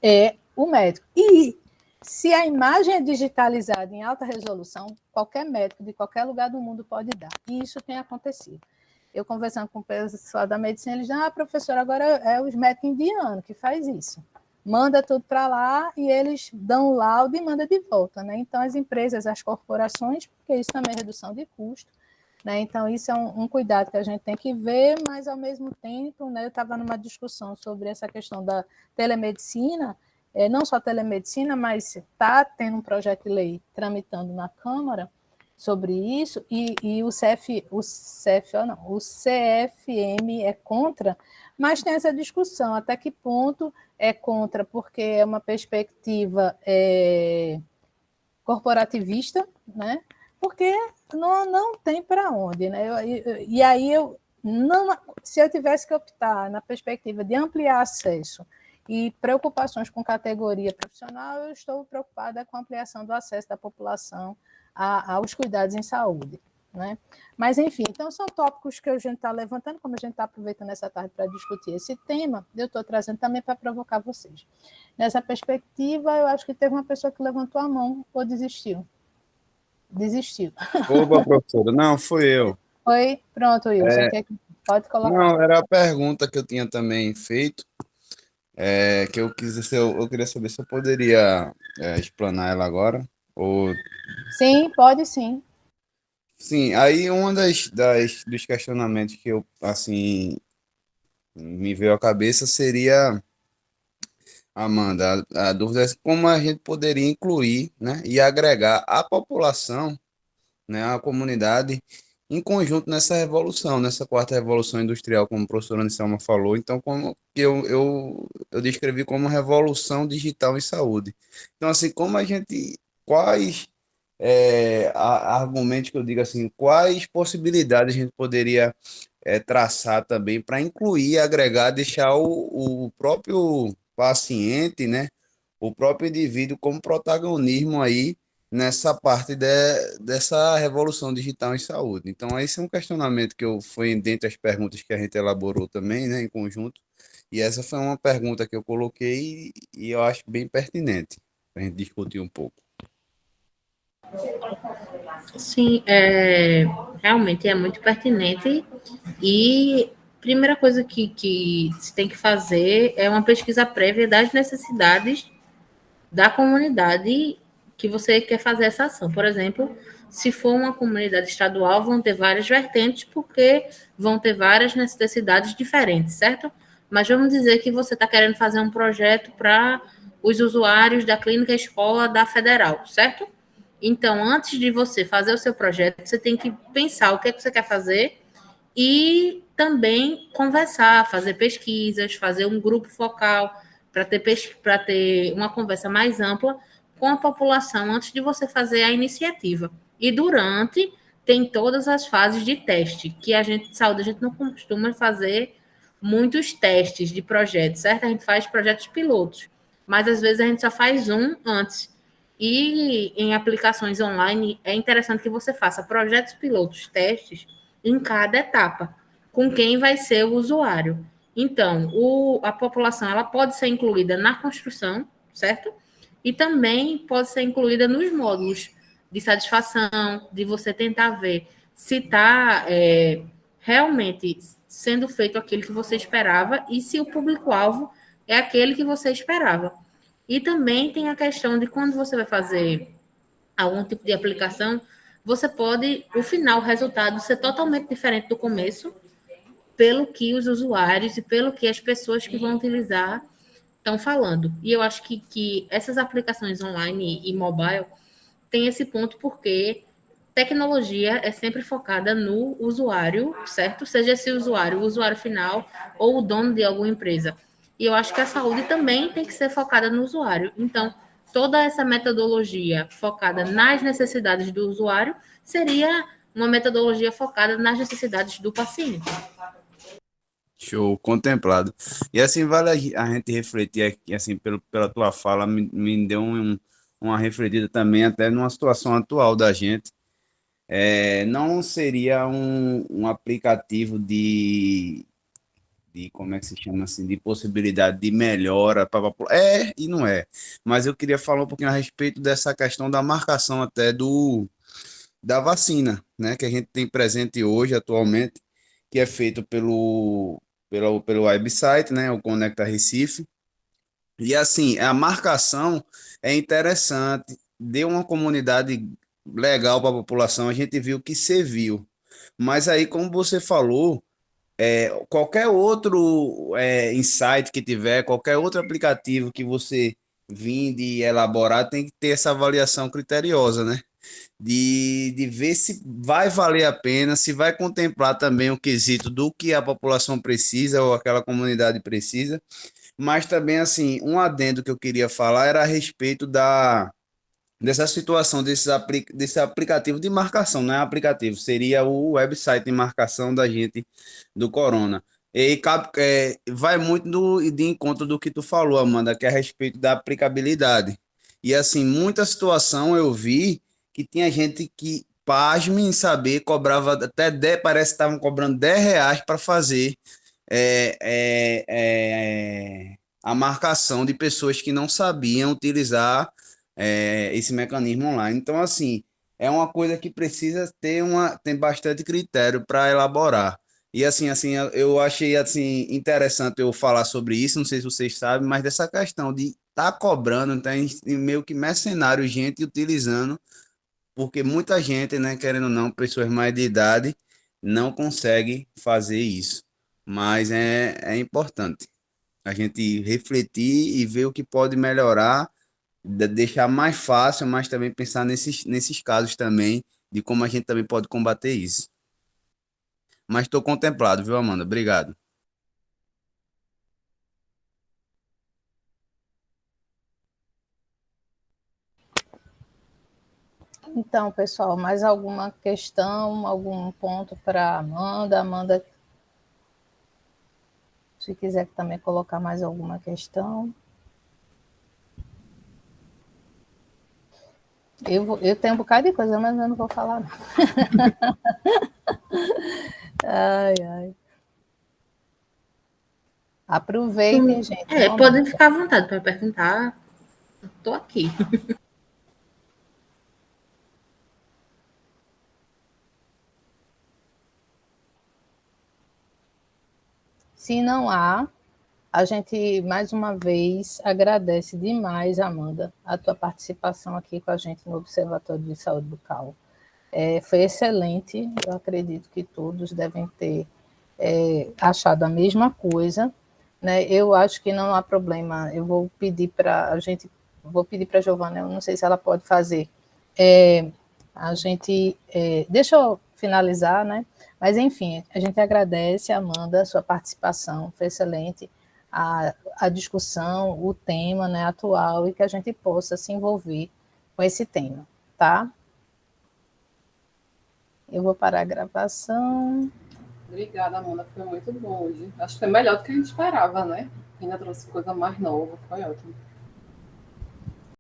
é o médico. E se a imagem é digitalizada em alta resolução, qualquer médico de qualquer lugar do mundo pode dar. E isso tem acontecido. Eu conversando com o pessoal da medicina, eles dizem, professora, agora é os médicos indianos que faz isso. Manda tudo para lá e eles dão o laudo e manda de volta. Né? Então, as empresas, as corporações, porque isso também é redução de custo. Né? Então, isso é um cuidado que a gente tem que ver, mas, ao mesmo tempo, né, eu estava numa discussão sobre essa questão da telemedicina, não só telemedicina, mas está tendo um projeto de lei tramitando na Câmara, sobre isso, e o CFM é contra, mas tem essa discussão, até que ponto é contra, porque é uma perspectiva corporativista, né? Porque não tem para onde. Né? E aí, se eu tivesse que optar na perspectiva de ampliar acesso e preocupações com categoria profissional, eu estou preocupada com a ampliação do acesso da população aos cuidados em saúde. Né? Mas, enfim, então são tópicos que a gente está levantando, como a gente está aproveitando essa tarde para discutir esse tema, eu estou trazendo também para provocar vocês. Nessa perspectiva, eu acho que teve uma pessoa que levantou a mão ou desistiu. desistiu. Opa, professora. Não, fui eu. Foi? Pronto, Wilson. Pode colocar. Não, era a pergunta que eu tinha também feito, que eu queria saber se eu poderia explanar ela agora. Ou, Sim, pode sim. sim, aí dos questionamentos que eu, assim, me veio à cabeça seria, Amanda, a dúvida é como a gente poderia incluir, né, e agregar a população, né, a comunidade em conjunto nessa revolução, nessa quarta revolução industrial, como a professora Anisselma falou. Então, como que eu descrevi como revolução digital em saúde. Então, assim, como a gente, quais argumentos que eu digo assim, quais possibilidades a gente poderia traçar também para incluir, agregar, deixar o próprio paciente, né, o próprio indivíduo como protagonismo aí nessa parte dessa revolução digital em saúde. Então, esse é um questionamento que foi dentre as perguntas que a gente elaborou também, né, em conjunto, e essa foi uma pergunta que eu coloquei e eu acho bem pertinente para a gente discutir um pouco. Sim, realmente é muito pertinente. E a primeira coisa que se tem que fazer é uma pesquisa prévia das necessidades da comunidade que você quer fazer essa ação. Por exemplo, se for uma comunidade estadual, vão ter várias vertentes, porque vão ter várias necessidades diferentes, certo? Mas vamos dizer que você está querendo fazer um projeto para os usuários da clínica escola da Federal, certo? Então, antes de você fazer o seu projeto, você tem que pensar o que é que você quer fazer e também conversar, fazer pesquisas, fazer um grupo focal para ter uma conversa mais ampla com a população antes de você fazer a iniciativa. E durante, tem todas as fases de teste, que a gente de saúde, a gente não costuma fazer muitos testes de projetos, certo? A gente faz projetos pilotos, mas às vezes a gente só faz um antes. E em aplicações online, é interessante que você faça projetos pilotos, testes, em cada etapa, com quem vai ser o usuário. Então, a população ela pode ser incluída na construção, certo? E também pode ser incluída nos módulos de satisfação, de você tentar ver se está realmente sendo feito aquilo que você esperava e se o público-alvo é aquele que você esperava. E também tem a questão de quando você vai fazer algum tipo de aplicação, você pode, o final, o resultado, ser totalmente diferente do começo, pelo que os usuários e pelo que as pessoas que vão utilizar estão falando. E eu acho que essas aplicações online e mobile têm esse ponto porque tecnologia é sempre focada no usuário, certo? Seja esse usuário, o usuário final ou o dono de alguma empresa. E eu acho que a saúde também tem que ser focada no usuário. Então, toda essa metodologia focada nas necessidades do usuário seria uma metodologia focada nas necessidades do paciente. Show, contemplado. E assim, vale a gente refletir aqui, assim, pela tua fala, me deu uma refletida também até numa situação atual da gente. Não seria um aplicativo como é que se chama assim, de possibilidade de melhora para a população. E não é. Mas eu queria falar um pouquinho a respeito dessa questão da marcação até da vacina, né, que a gente tem presente hoje, atualmente, que é feito pelo website, né, o Conecta Recife. E assim, a marcação é interessante, deu uma comunidade legal para a população, a gente viu que serviu. Mas aí, como você falou, qualquer outro insight que tiver, qualquer outro aplicativo que você vir de elaborar, tem que ter essa avaliação criteriosa, né? De ver se vai valer a pena, se vai contemplar também o quesito do que a população precisa ou aquela comunidade precisa. Mas também, assim, um adendo que eu queria falar era a respeito dessa situação desse aplicativo de marcação, não é aplicativo, seria o website de marcação da gente do Corona. E vai muito de encontro do que tu falou, Amanda, que é a respeito da aplicabilidade. E assim, muita situação eu vi que tinha gente que, pasme em saber, cobrava até 10, parece que estavam cobrando R$ 10 para fazer a marcação de pessoas que não sabiam utilizar esse mecanismo online. Então, assim, é uma coisa que precisa ter tem bastante critério para elaborar. E assim, eu achei assim interessante eu falar sobre isso, não sei se vocês sabem, mas dessa questão de estar cobrando, tem meio que mercenário, gente utilizando, porque muita gente, né, querendo ou não, pessoas mais de idade, não consegue fazer isso. Mas é importante a gente refletir e ver o que pode melhorar, deixar mais fácil, mas também pensar nesses casos também, de como a gente também pode combater isso. Mas estou contemplado, viu, Amanda? Obrigado. Então, pessoal, mais alguma questão, algum ponto para Amanda? Amanda, se quiser também colocar mais alguma questão. Eu tenho um bocado de coisa, mas eu não vou falar, não. Ai, ai. Aproveitem, gente. Podem ficar à vontade para perguntar. Estou aqui. Se não há, a gente, mais uma vez, agradece demais, Amanda, a tua participação aqui com a gente no Observatório de Saúde Bucal. Foi excelente, eu acredito que todos devem ter achado a mesma coisa, né? Eu acho que não há problema, eu vou pedir para a Giovana, eu não sei se ela pode fazer, deixa eu finalizar, né? Mas, enfim, a gente agradece, Amanda, a sua participação, foi excelente, a discussão, o tema, né, atual, e que a gente possa se envolver com esse tema, tá? Eu vou parar a gravação. Obrigada, Amanda, foi muito bom hoje. Acho que foi melhor do que a gente esperava, né? Ainda trouxe coisa mais nova, foi ótimo.